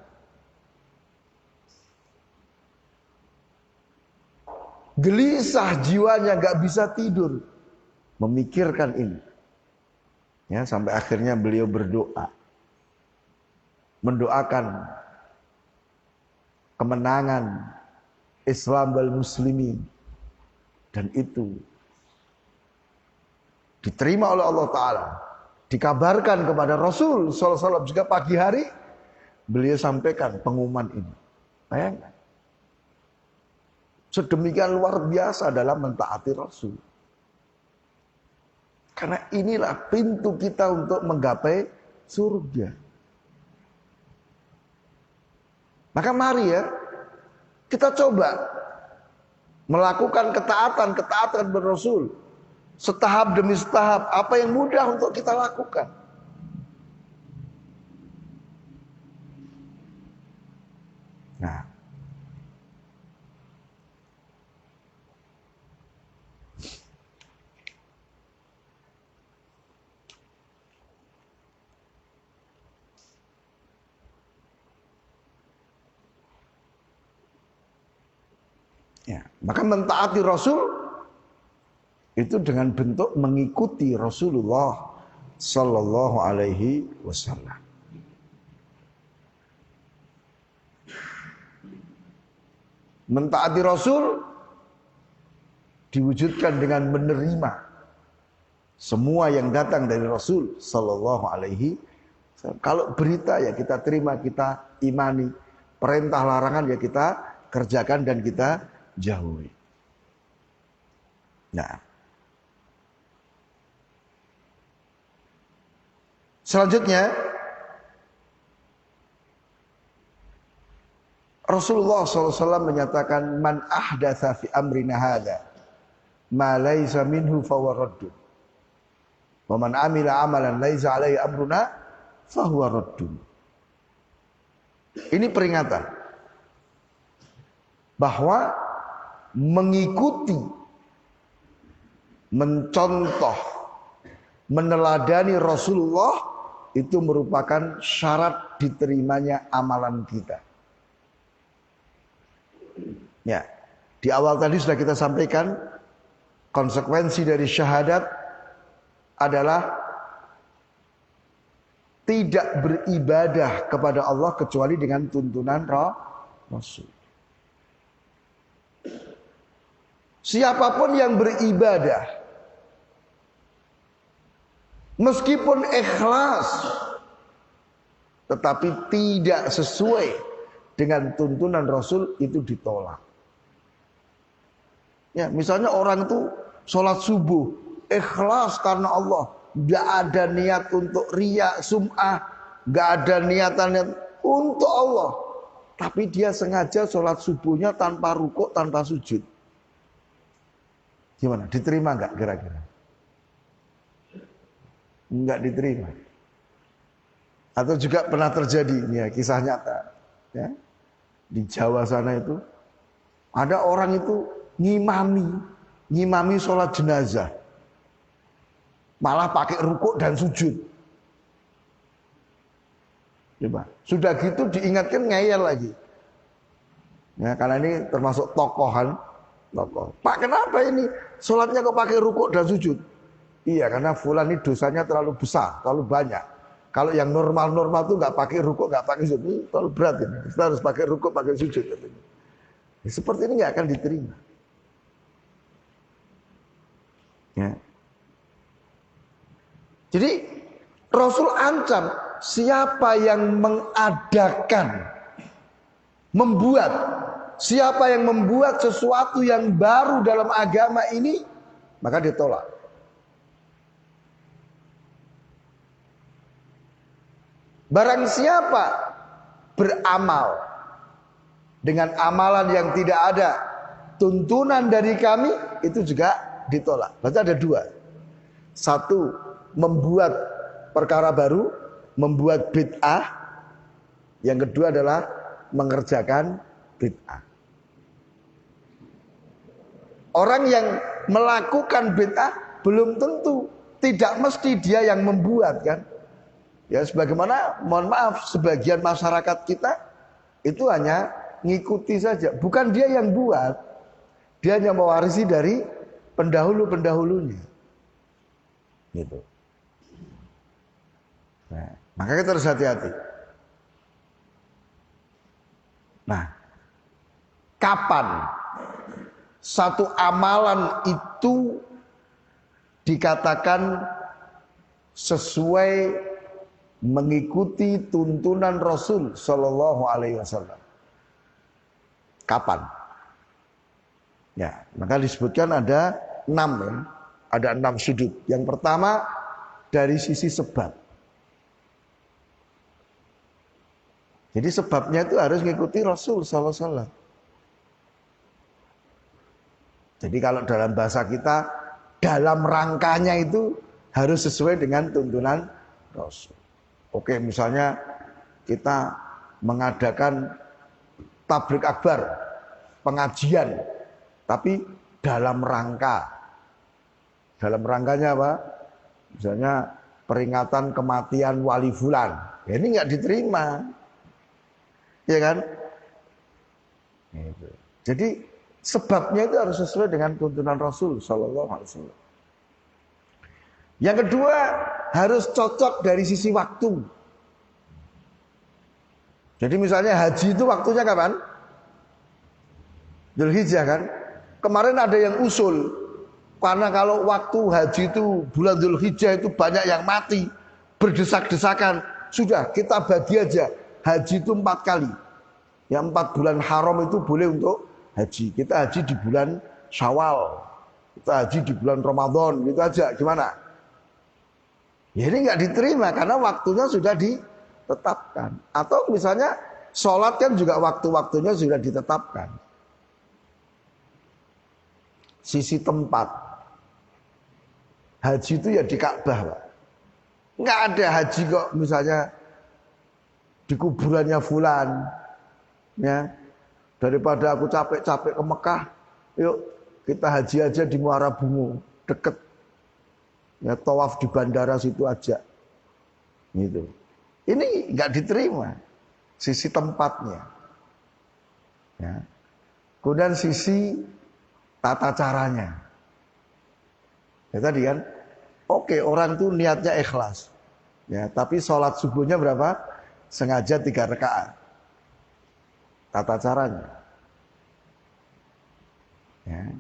Gelisah jiwanya, gak bisa tidur, memikirkan ini. Ya, sampai akhirnya beliau berdoa, mendoakan kemenangan Islam wal muslimin. Dan itu diterima oleh Allah Ta'ala. Dikabarkan kepada Rasul SAW juga pagi hari beliau sampaikan pengumuman ini. Bayangkan. Sedemikian luar biasa dalam mentaati Rasul. Karena inilah pintu kita untuk menggapai surga. Maka mari ya, kita coba melakukan ketaatan berrasul. Setahap demi setahap, apa yang mudah untuk kita lakukan. Nah, ya, maka mentaati Rasul itu dengan bentuk mengikuti Rasulullah Sallallahu Alaihi Wasallam. Mentaati Rasul diwujudkan dengan menerima semua yang datang dari Rasul Sallallahu Alaihi Wasallam. Kalau berita ya kita terima, kita imani. Perintah larangan ya kita kerjakan dan kita jauhi. Nah, selanjutnya Rasulullah SAW menyatakan man ahdatsa fi amrina hadza ma laisa minhu fahuwa raddun wa man amila amalan laisa alaihi amruna fahuwa raddun. Ini peringatan bahwa mengikuti, mencontoh, meneladani Rasulullah itu merupakan syarat diterimanya amalan kita. Ya, di awal tadi sudah kita sampaikan konsekuensi dari syahadat adalah tidak beribadah kepada Allah kecuali dengan tuntunan Rasul. Siapapun yang beribadah, meskipun ikhlas, tetapi tidak sesuai dengan tuntunan Rasul, itu ditolak. Ya, misalnya orang itu sholat subuh, ikhlas karena Allah, nggak ada niat untuk riya, sum'ah, nggak ada niatan untuk Allah, tapi dia sengaja sholat subuhnya tanpa rukuk, tanpa sujud. Gimana? Diterima nggak kira-kira? Nggak diterima. Atau juga pernah terjadi, ya kisah nyata, ya di Jawa sana itu ada orang itu ngimami sholat jenazah, malah pakai rukuk dan sujud. Coba, sudah gitu diingatkan ngeyel lagi. Ya, karena ini termasuk tokoh. Pak, kenapa ini sholatnya kok pakai rukuk dan sujud? Iya, karena fulan ini dosanya terlalu besar, terlalu banyak. Kalau yang normal-normal tuh nggak pakai rukuk, nggak pakai sujud, ini terlalu berat ini. Kita harus pakai rukuk, pakai sujud. Ya, seperti ini nggak akan diterima. Ya. Jadi Rasul ancam siapa yang mengadakan, siapa yang membuat sesuatu yang baru dalam agama ini, maka ditolak. Barang siapa beramal dengan amalan yang tidak ada tuntunan dari kami, itu juga ditolak. Berarti ada dua. Satu, membuat perkara baru, membuat bid'ah. Yang kedua adalah mengerjakan bid'ah. Orang yang melakukan bid'ah belum tentu, tidak mesti dia yang membuat, kan? Ya, sebagaimana, mohon maaf, sebagian masyarakat kita itu hanya ngikuti saja, bukan dia yang buat, dia hanya mewarisi dari pendahulu-pendahulunya, gitu. Nah, maka kita harus hati-hati. Nah, kapan satu amalan itu dikatakan sesuai mengikuti tuntunan Rasul Shallallahu Alaihi Wasallam? Kapan? Ya, maka disebutkan ada 6 ya. Ada 6 sudut. Yang pertama dari sisi sebab. Jadi sebabnya itu harus mengikuti Rasul Sallallahu Alaihi Wasallam. Jadi kalau dalam bahasa kita, dalam rangkanya itu harus sesuai dengan tuntunan Rasul. Oke, misalnya kita mengadakan tabligh akbar, pengajian, tapi dalam rangka. Dalam rangkanya apa? Misalnya peringatan kematian wali fulan. Ya, ini nggak diterima. Ya kan? Jadi sebabnya itu harus sesuai dengan tuntunan Rasul Sallallahu Alaihi Wasallam. Yang kedua, harus cocok dari sisi waktu. Jadi misalnya haji itu waktunya kapan? Dzulhijjah kan? Kemarin ada yang usul, karena kalau waktu haji itu bulan Dzulhijjah itu banyak yang mati, berdesak-desakan. Sudah, kita bagi aja. Haji itu 4 kali. Yang 4 bulan haram itu boleh untuk haji. Kita haji di bulan Syawal. Kita haji di bulan Ramadan. Gitu aja. Gimana? Ya ini nggak diterima karena waktunya sudah ditetapkan. Atau misalnya sholat kan juga waktu-waktunya sudah ditetapkan. Sisi tempat. Haji itu ya di Ka'bah, Pak. Nggak ada haji kok misalnya di kuburannya fulan, ya, daripada aku capek-capek ke Mekah, yuk kita haji aja di Muara Bungu, deket, ya, tawaf di bandara situ aja, gitu. Ini nggak diterima, sisi tempatnya, ya. Kemudian sisi tata caranya, ya tadi kan, oke orang tuh niatnya ikhlas, ya, tapi sholat subuhnya berapa? Sengaja 3 rakaat. Tata caranya. Ya.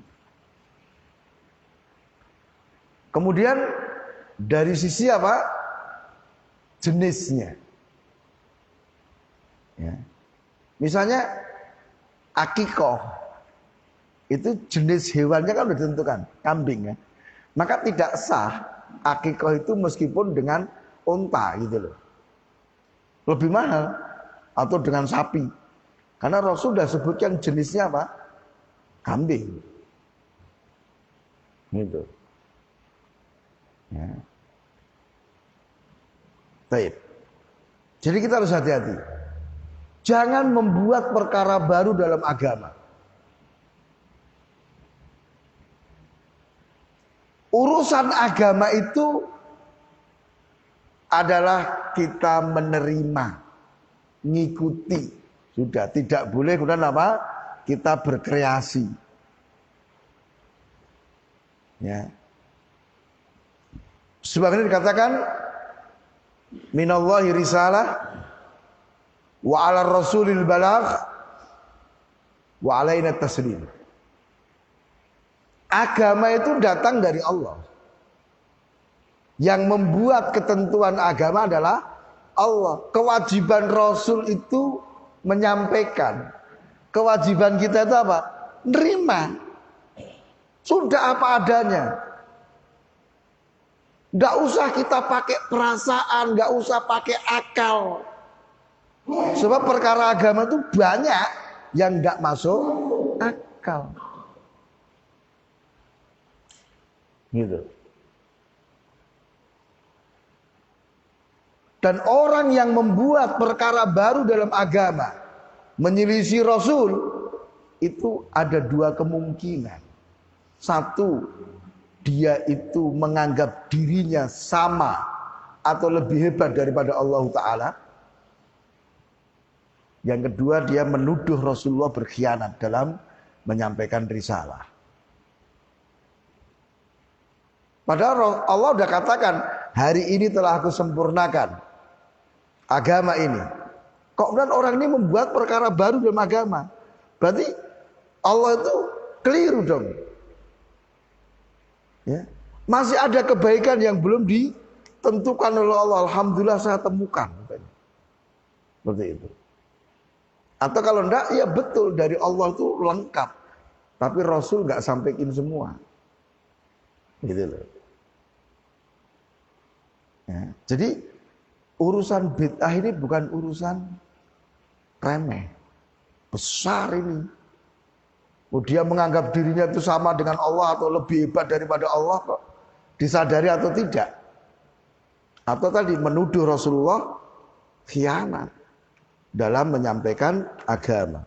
Kemudian dari sisi apa? Jenisnya. Ya. Misalnya akikoh. Itu jenis hewannya kan sudah ditentukan. Kambing ya. Maka tidak sah akikoh itu meskipun dengan unta gitu loh. Lebih mahal atau dengan sapi. Karena Rasul sudah sebutkan jenisnya apa? Kambing. Gitu. Ya. Baik. Jadi kita harus hati-hati. Jangan membuat perkara baru dalam agama. Urusan agama itu adalah kita menerima, ngikuti. Sudah, tidak boleh kemudian apa? Kita berkreasi. Ya. Sebagaimana dikatakan minallahi risalah wa 'ala rasulil balagh wa 'alaina taslim. Agama itu datang dari Allah. Yang membuat ketentuan agama adalah Allah. Kewajiban Rasul itu menyampaikan. Kewajiban kita itu apa? Nerima. Sudah apa adanya. Nggak usah kita pakai perasaan, nggak usah pakai akal. Sebab perkara agama itu banyak yang nggak masuk akal. Gitu. Dan orang yang membuat perkara baru dalam agama, menyelisih Rasul, itu ada 2 kemungkinan. Satu, dia itu menganggap dirinya sama atau lebih hebat daripada Allah Ta'ala. Yang kedua, dia menuduh Rasulullah berkhianat dalam menyampaikan risalah. Padahal Allah sudah katakan, hari ini telah aku sempurnakan agama ini. Kok kemudian orang ini membuat perkara baru dalam agama? Berarti Allah itu keliru dong. Ya. Masih ada kebaikan yang belum ditentukan oleh Allah. Alhamdulillah saya temukan. Seperti itu. Atau kalau enggak, ya betul dari Allah itu lengkap. Tapi Rasul enggak sampaikan semua. Gitu loh. Ya. Jadi urusan bid'ah ini bukan urusan remeh. Besar ini. Dia menganggap dirinya itu sama dengan Allah atau lebih hebat daripada Allah kok. Disadari atau tidak. Atau tadi menuduh Rasulullah khianat dalam menyampaikan agama.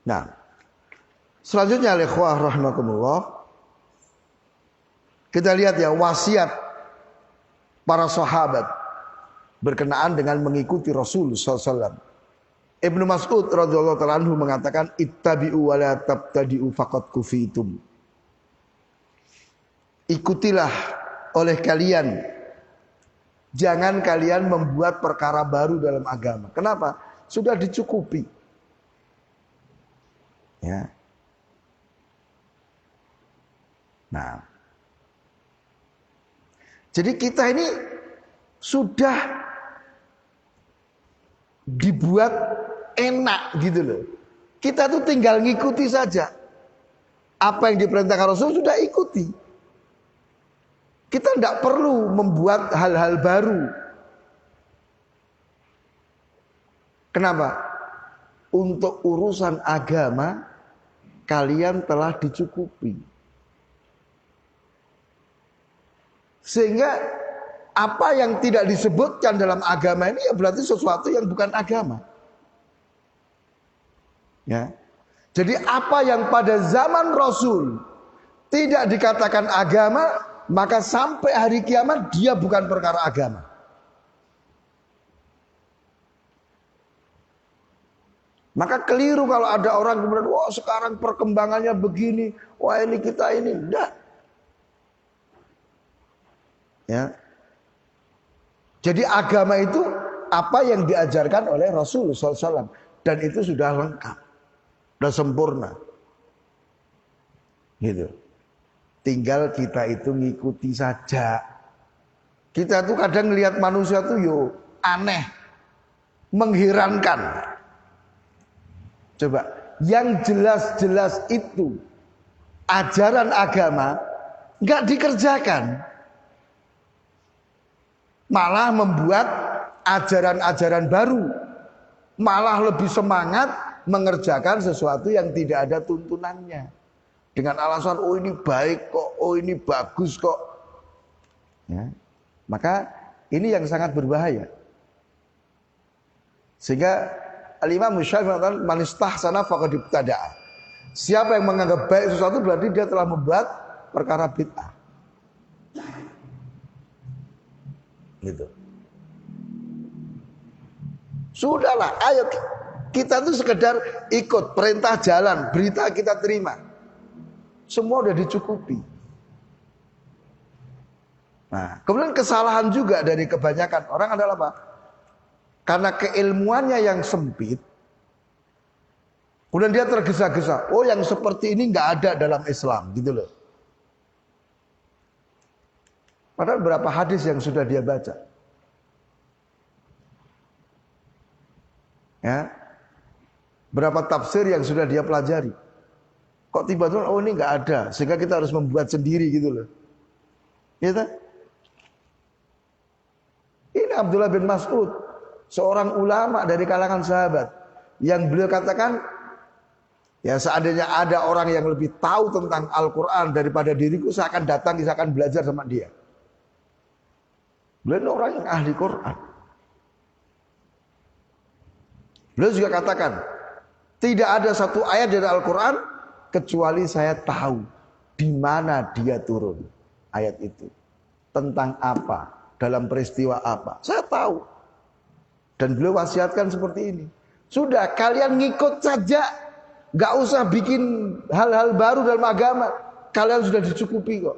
Nah, selanjutnya ikhwah rahimakumullah, kita lihat ya wasiat para sahabat berkenaan dengan mengikuti Rasul sallallahu alaihi wasallam. Ibnu Mas'ud radhiyallahu ta'ala anhu mengatakan ittabi'u wa la tabtadi'u faqad kufitum. Ikutilah oleh kalian, jangan kalian membuat perkara baru dalam agama. Kenapa? Sudah dicukupi. Ya. Nah. Jadi kita ini sudah dibuat enak gitu loh. Kita tuh tinggal ngikuti saja. Apa yang diperintahkan Rasul sudah ikuti. Kita tidak perlu membuat hal-hal baru. Kenapa? Untuk urusan agama kalian telah dicukupi. Sehingga apa yang tidak disebutkan dalam agama ini ya berarti sesuatu yang bukan agama. Ya. Jadi apa yang pada zaman Rasul tidak dikatakan agama, maka sampai hari kiamat dia bukan perkara agama. Maka keliru kalau ada orang kemudian, wah sekarang perkembangannya begini, wah ini kita ini, enggak. Ya. Jadi agama itu apa yang diajarkan oleh Rasul SAW. Dan itu sudah lengkap. Sudah sempurna. Gitu. Tinggal kita itu ngikuti saja. Kita tuh kadang ngelihat manusia tuh yo aneh. Mengherankan. Coba. Yang jelas-jelas itu ajaran agama nggak dikerjakan. Malah membuat ajaran-ajaran baru. Malah lebih semangat mengerjakan sesuatu yang tidak ada tuntunannya. Dengan alasan, oh ini baik kok, oh ini bagus kok. Ya. Maka ini yang sangat berbahaya. Sehingga Al-Imam Syafi'i mengatakan, man istahsana faqad ibtada'a. Siapa yang menganggap baik sesuatu berarti dia telah membuat perkara bid'ah. Gitu. Sudahlah, ayo kita tuh sekedar ikut perintah jalan, berita kita terima. Semua udah dicukupi. Nah, kemudian kesalahan juga dari kebanyakan orang adalah apa? Karena keilmuannya yang sempit, kemudian dia tergesa-gesa. Oh, yang seperti ini nggak ada dalam Islam, gitu loh. Padahal berapa hadis yang sudah dia baca. Ya. Berapa tafsir yang sudah dia pelajari. Kok tiba-tiba oh ini nggak ada, sehingga kita harus membuat sendiri gitu loh. Gitu. Ini Abdullah bin Mas'ud, seorang ulama dari kalangan sahabat, yang beliau katakan, ya seandainya ada orang yang lebih tahu tentang Al-Quran daripada diriku, saya akan datang, saya akan belajar sama dia. Beliau orang yang ahli Quran. Beliau juga katakan, tidak ada satu ayat dari Al-Quran kecuali saya tahu di mana dia turun ayat itu, tentang apa, dalam peristiwa apa. Saya tahu. Dan beliau wasiatkan seperti ini. Sudah, kalian ngikut saja, nggak usah bikin hal-hal baru dalam agama. Kalian sudah dicukupi kok.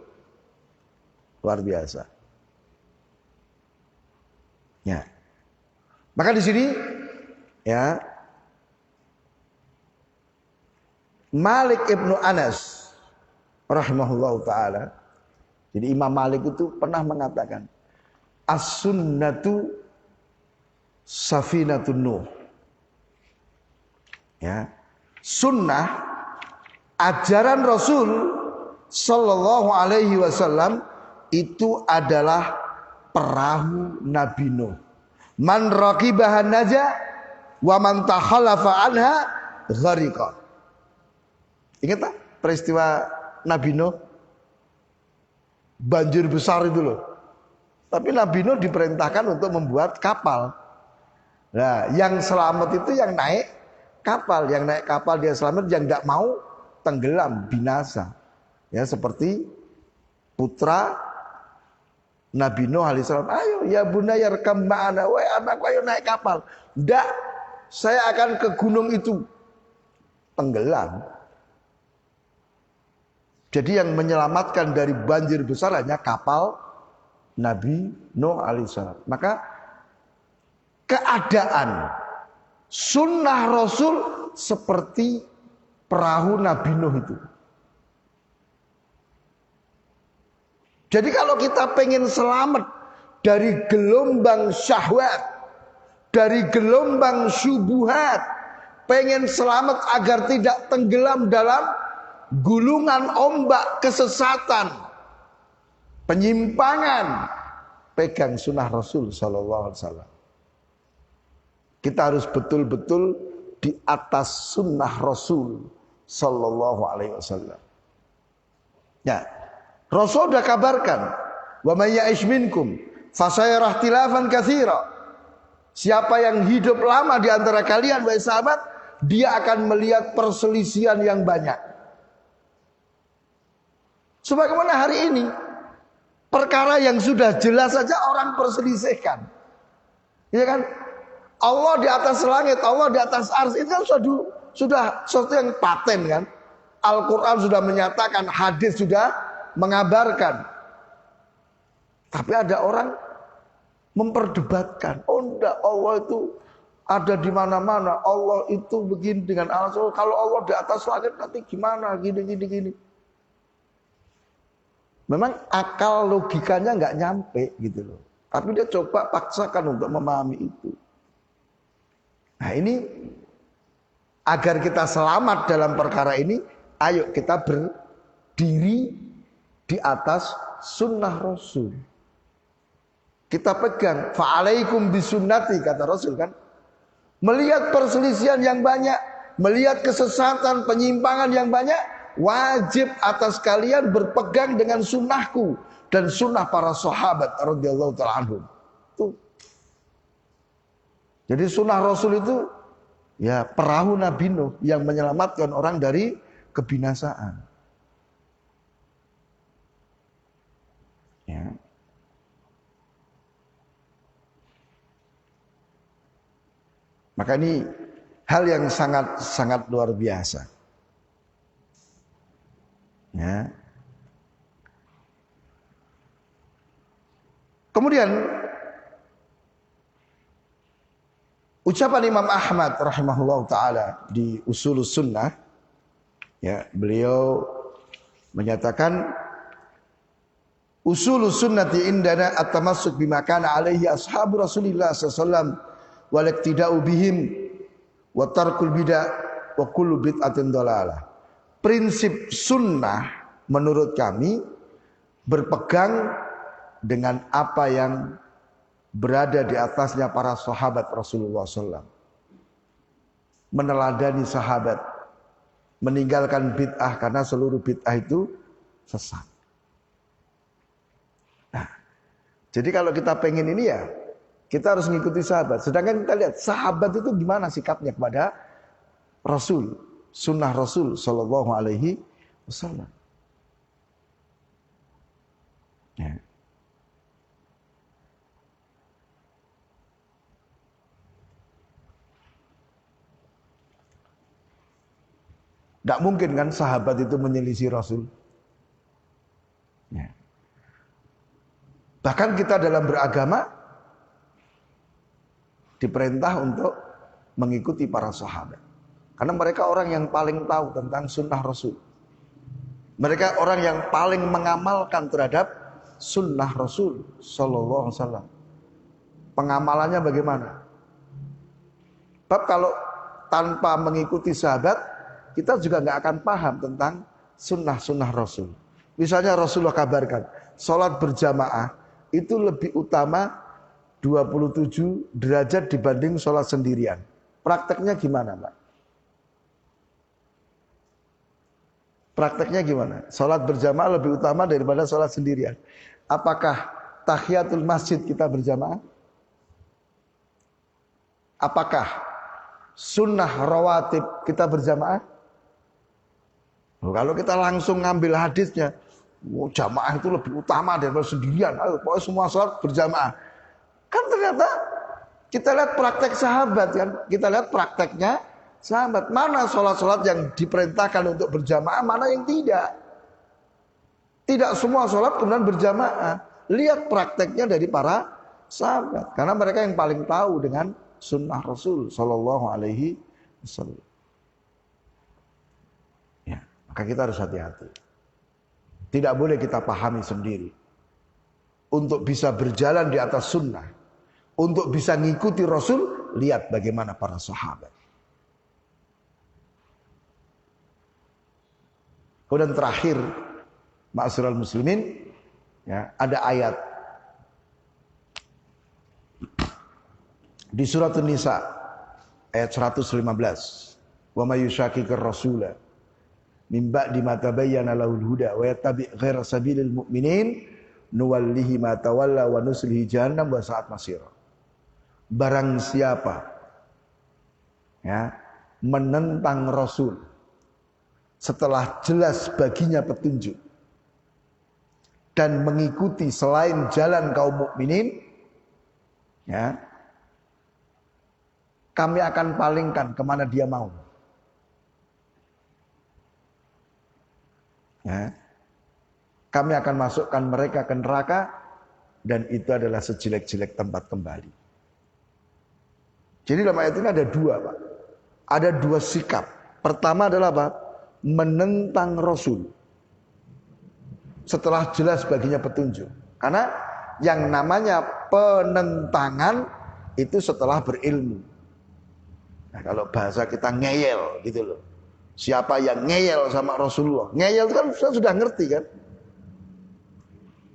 Luar biasa. Ya. Maka di sini ya Malik ibnu Anas rahimahullahu taala. Jadi Imam Malik itu pernah mengatakan, as-sunnatu safinatun Nuh. Ya. Sunnah, ajaran Rasul sallallahu alaihi wasallam itu adalah perahu Nabi Nuh. Man raqibaha naja wa man takhalafa anha ghariqa. Ingat tak peristiwa Nabi Nuh? Banjir besar itu loh. Tapi Nabi Nuh diperintahkan untuk membuat kapal. Nah, yang selamat itu yang naik kapal. Yang naik kapal dia selamat, yang tidak mau tenggelam, binasa. Ya, seperti putra Nabi Nuh alaihissalam. Ayo ya bunayya rekam ma'ana. Wahai anakku, ayo naik kapal. Tidak, saya akan ke gunung itu. Tenggelam. Jadi yang menyelamatkan dari banjir besar hanya kapal Nabi Nuh alaihissalam. Maka keadaan sunnah Rasul seperti perahu Nabi Nuh itu. Jadi kalau kita pengen selamat dari gelombang syahwat, dari gelombang syubuhat, pengen selamat agar tidak tenggelam dalam gulungan ombak kesesatan, penyimpangan, pegang sunnah Rasul sallallahu alaihi wasallam. Kita harus betul-betul di atas sunnah Rasul sallallahu alaihi wasallam. Ya, Rasul sudah kabarkan, wa may ya'ish minkum fasayara ikhtilafan katsira. Siapa yang hidup lama di antara kalian wahai sahabat, dia akan melihat perselisihan yang banyak. Sebagaimana hari ini, perkara yang sudah jelas saja orang perselisihkan. Ya kan? Allah di atas langit, Allah di atas arsy, itu kan sudah sesuatu yang paten kan. Al-Quran sudah menyatakan, hadis sudah mengabarkan. Tapi ada orang memperdebatkan, oh enggak, Allah itu ada di mana-mana, Allah itu begini dengan Allah. Kalau Allah di atas langit nanti gimana, gini. Memang akal logikanya nggak nyampe gitu loh. Tapi dia coba paksakan untuk memahami itu. Nah ini agar kita selamat dalam perkara ini, ayo kita berdiri di atas sunnah Rasul. Kita pegang, fa'alaikum bisunnati kata Rasul kan. Melihat perselisihan yang banyak, melihat kesesatan, penyimpangan yang banyak, wajib atas kalian berpegang dengan sunnahku dan sunnah para sahabat radhiyallahu ta'ala anhum. Tuh. Jadi sunnah Rasul itu ya perahu Nabi Nuh yang menyelamatkan orang dari kebinasaan. Ya. Maka ini hal yang sangat luar biasa. Ya. Kemudian ucapan Imam Ahmad rahimahullah taala di Ushulus Sunnah, ya, beliau menyatakan Ushulus Sunnati indana at-tamassuk bima kana alaihi ashabu Rasulillah sallallahu alaihi wasallam wal iktida'u bihim wa tarkul bid'ah wa kullu bid'atin dhalalah. Prinsip sunnah menurut kami berpegang dengan apa yang berada di atasnya para sahabat Rasulullah SAW. Meneladani sahabat, meninggalkan bid'ah karena seluruh bid'ah itu sesat. Nah, jadi kalau kita pengen ini ya, kita harus mengikuti sahabat. Sedangkan kita lihat sahabat itu gimana sikapnya kepada Rasul, sunnah Rasul Sallallahu Alaihi Wasallam. Ya. Tidak mungkin kan sahabat itu menyelisih Rasul. Ya. Bahkan kita dalam beragama diperintah untuk mengikuti para sahabat. Karena mereka orang yang paling tahu tentang sunnah Rasul. Mereka orang yang paling mengamalkan terhadap sunnah Rasul Sallallahu Alaihi Wasallam. Pengamalannya bagaimana? Sebab kalau tanpa mengikuti sahabat, kita juga nggak akan paham tentang sunnah-sunnah Rasul. Misalnya Rasulullah kabarkan, sholat berjamaah itu lebih utama 27 derajat dibanding sholat sendirian. Prakteknya gimana, Pak? Prakteknya gimana? Sholat berjamaah lebih utama daripada sholat sendirian. Apakah tahiyatul masjid kita berjamaah? Apakah sunnah rawatib kita berjamaah? Kalau kita langsung ngambil hadisnya, jamaah itu lebih utama daripada sendirian. Ayo, pokoknya semua sholat berjamaah. Kan ternyata kita lihat praktek sahabat kan, kita lihat prakteknya sahabat. Mana sholat-sholat yang diperintahkan untuk berjamaah, mana yang tidak. Tidak semua sholat kemudian berjamaah. Lihat prakteknya dari para sahabat, karena mereka yang paling tahu dengan sunnah Rasul Sallallahu Alaihi Wasallam. Ya, maka kita harus hati-hati. Tidak boleh kita pahami sendiri. Untuk bisa berjalan di atas sunnah, untuk bisa ngikuti Rasul, lihat bagaimana para sahabat. Kemudian terakhir, ma'asyiral muslimin, ya, ada ayat di surat An-Nisa ayat 115. Wa may yushaqiqir rasula min ba'di ma tabayyana lahul huda wa yattabi' ghaira sabilil mu'minin nuwallihi ma tawalla wa nuslihi jahannam wa sa'at masira. Barang siapa ya menentang Rasul setelah jelas baginya petunjuk dan mengikuti selain jalan kaum mukminin, ya, kami akan palingkan kemana dia mau. Ya. Kami akan masukkan mereka ke neraka dan itu adalah sejelek-jelek tempat kembali. Jadi dalam ayat ini ada dua, Pak. Ada dua sikap. Pertama adalah apa? Menentang Rasul setelah jelas baginya petunjuk. Karena yang namanya penentangan itu setelah berilmu. Nah, kalau bahasa kita ngeyel gitu loh. Siapa yang ngeyel sama Rasulullah? Ngeyel itu kan sudah ngerti kan?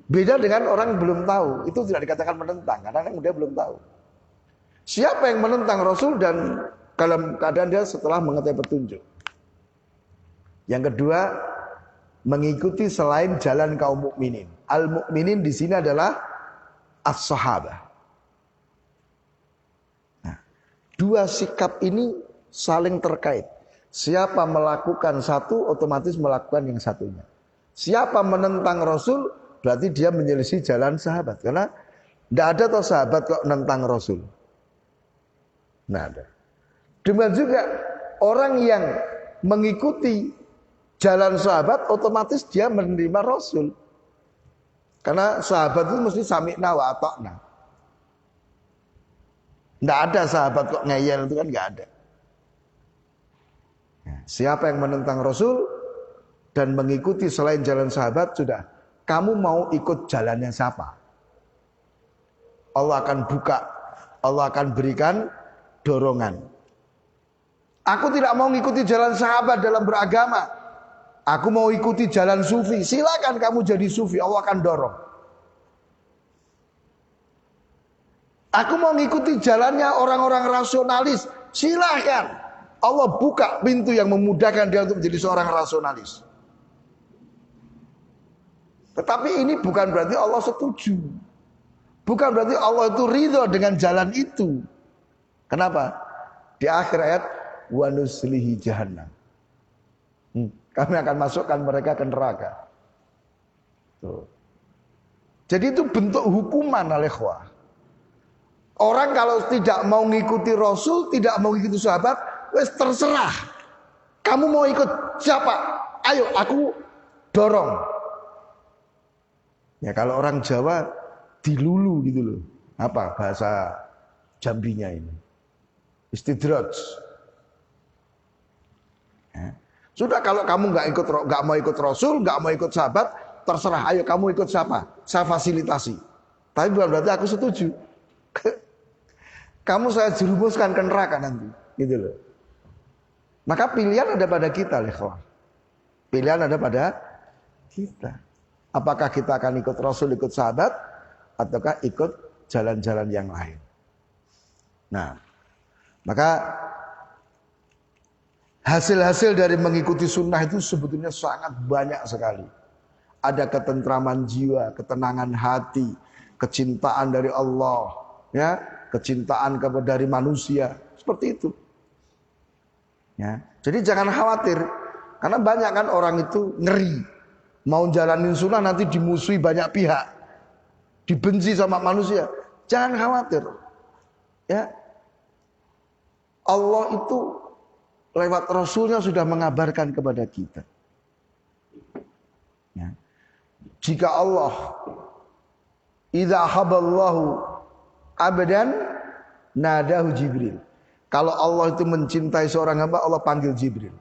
Beda dengan orang yang belum tahu. Itu tidak dikatakan menentang karena dia belum tahu. Siapa yang menentang Rasul dan dalam keadaan dia setelah mengetahui petunjuk. Yang kedua, mengikuti selain jalan kaum mukminin. Al-mukminin di sini adalah as-sahabah. Nah, dua sikap ini saling terkait. Siapa melakukan satu, otomatis melakukan yang satunya. Siapa menentang Rasul, berarti dia menyelisih jalan sahabat. Karena tidak ada toh sahabat kok menentang Rasul. Nah, ada. Demikian juga orang yang mengikuti jalan sahabat, otomatis dia menerima Rasul. Karena sahabat itu mesti sami'na wa ata'na. Tidak ada sahabat kok ngeyel, itu kan nggak ada. Siapa yang menentang Rasul dan mengikuti selain jalan sahabat, sudah. Kamu mau ikut jalannya siapa? Allah akan buka, Allah akan berikan dorongan. Aku tidak mau mengikuti jalan sahabat dalam beragama. Aku mau ikuti jalan sufi. Silakan kamu jadi sufi, Allah akan dorong. Aku mau mengikuti jalannya orang-orang rasionalis. Silakan. Allah buka pintu yang memudahkan dia untuk menjadi seorang rasionalis. Tetapi ini bukan berarti Allah setuju. Bukan berarti Allah itu ridho dengan jalan itu. Kenapa? Di akhir ayat, wa nuslihi jahannam. Kami akan masukkan mereka ke neraka. Tuh. Jadi itu bentuk hukuman al-ikhwah. Orang kalau tidak mau mengikuti Rasul, tidak mau mengikuti sahabat, wes terserah. Kamu mau ikut siapa? Ayo aku dorong. Ya kalau orang Jawa dilulu gitu loh. Apa bahasa Jambinya ini? Istidraj. Ya. Sudah kalau kamu nggak mau ikut Rasul, nggak mau ikut sahabat, terserah. Ayo kamu ikut siapa? Saya fasilitasi. Tapi bukan berarti aku setuju. Kamu saya jerumuskan ke neraka nanti, gitu loh. Maka pilihan ada pada kita, ikhwan. Pilihan ada pada kita. Apakah kita akan ikut Rasul, ikut sahabat, ataukah ikut jalan-jalan yang lain. Nah, maka hasil-hasil dari mengikuti sunnah itu sebetulnya sangat banyak sekali. Ada ketentraman jiwa, ketenangan hati, kecintaan dari Allah, ya, kecintaan dari manusia, seperti itu. Ya, jadi jangan khawatir, karena banyak kan orang itu ngeri, mau jalanin sunnah nanti dimusuhi banyak pihak, dibenci sama manusia. Jangan khawatir, ya. Allah itu lewat Rasulnya sudah mengabarkan kepada kita. Ya. Jika Allah idza haballahu abdan nadahu Jibril. Kalau Allah itu mencintai seorang hamba, Allah panggil Jibril.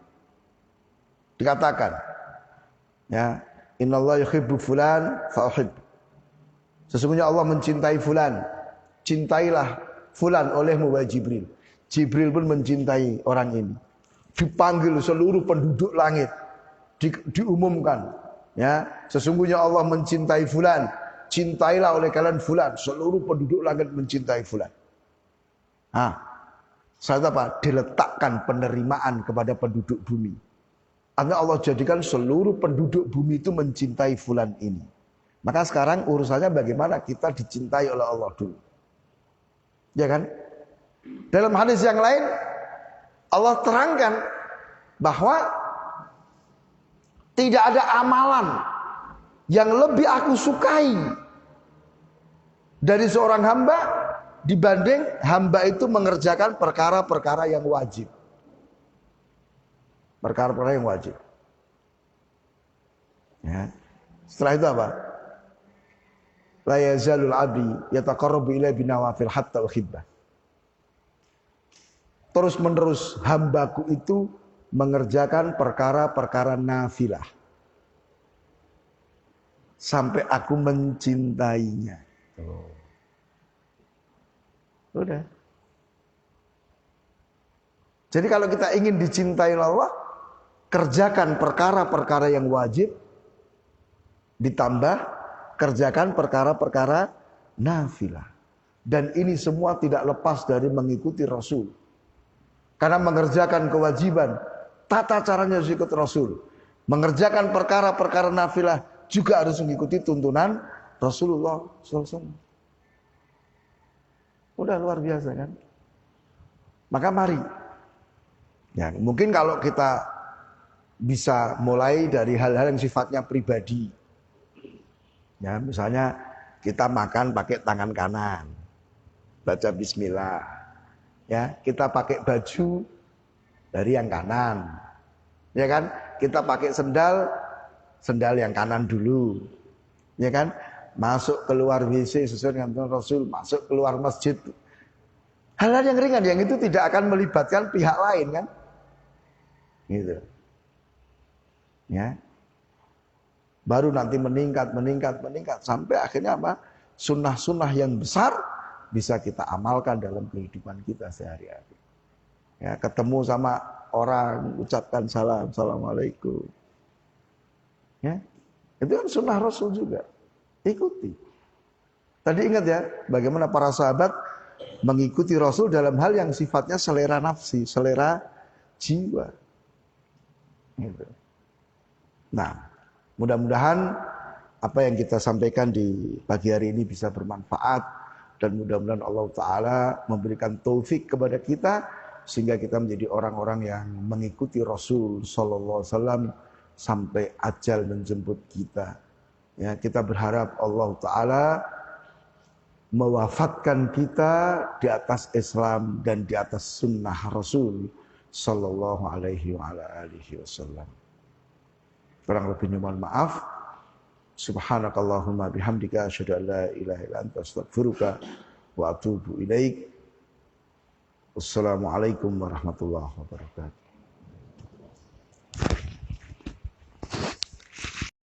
Dikatakan, ya, innallaha yuhibbu fulan fa uhib. Sesungguhnya Allah mencintai fulan. Cintailah fulan olehmu wahai Jibril. Jibril pun mencintai orang ini. Dipanggil seluruh penduduk langit. Diumumkan, ya, sesungguhnya Allah mencintai fulan. Cintailah oleh kalian fulan. Seluruh penduduk langit mencintai fulan. Saat apa? Diletakkan penerimaan kepada penduduk bumi. Artinya Allah jadikan seluruh penduduk bumi itu mencintai fulan ini. Maka sekarang urusannya bagaimana kita dicintai oleh Allah dulu. Ya kan? Dalam hadis yang lain Allah terangkan bahwa tidak ada amalan yang lebih aku sukai dari seorang hamba dibanding hamba itu mengerjakan perkara-perkara yang wajib. Perkara-perkara yang wajib. Ya. Setelah itu apa? La yazalul abdi yataqarrabu ilaihi binawafil hatta uhibbah. Terus menerus hambaku itu mengerjakan perkara-perkara nafilah sampai aku mencintainya. Udah. Jadi kalau kita ingin dicintai Allah, kerjakan perkara-perkara yang wajib, ditambah kerjakan perkara-perkara nafilah. Dan ini semua tidak lepas dari mengikuti Rasul. Karena mengerjakan kewajiban, tata caranya harus ikut Rasul. Mengerjakan perkara-perkara nafilah juga harus mengikuti tuntunan Rasulullah SAW. Udah luar biasa kan? Maka mari. Ya, mungkin kalau kita bisa mulai dari hal-hal yang sifatnya pribadi. Ya, misalnya kita makan pakai tangan kanan. Baca bismillah. Ya, kita pakai baju dari yang kanan. Ya kan? Kita pakai sendal yang kanan dulu. Ya kan? Masuk keluar WC sesuai dengan Rasul, masuk keluar masjid. Hal-hal yang ringan yang itu tidak akan melibatkan pihak lain kan? Gitu. Ya. Baru nanti meningkat sampai akhirnya apa? Sunnah-sunnah yang besar bisa kita amalkan dalam kehidupan kita sehari-hari. Ya, ketemu sama orang ucapkan salam, assalamualaikum. Ya, itu kan sunnah Rasul juga. Ikuti. Tadi ingat ya, bagaimana para sahabat mengikuti Rasul dalam hal yang sifatnya selera nafsi, selera jiwa. Gitu. Nah, mudah-mudahan apa yang kita sampaikan di pagi hari ini bisa bermanfaat. Dan mudah-mudahan Allah Ta'ala memberikan taufik kepada kita sehingga kita menjadi orang-orang yang mengikuti Rasul Sallallahu Alaihi Wasallam sampai ajal menjemput kita. Ya, kita berharap Allah Ta'ala mewafatkan kita di atas Islam dan di atas sunnah Rasul Sallallahu Alaihi Wasallam. Kurang lebihnya mohon maaf. Subhanakallahumma bihamdika asyhadu an la ilaha illa anta astaghfiruka wa atubu ilaik. Wassalamualaikum warahmatullahi wabarakatuh.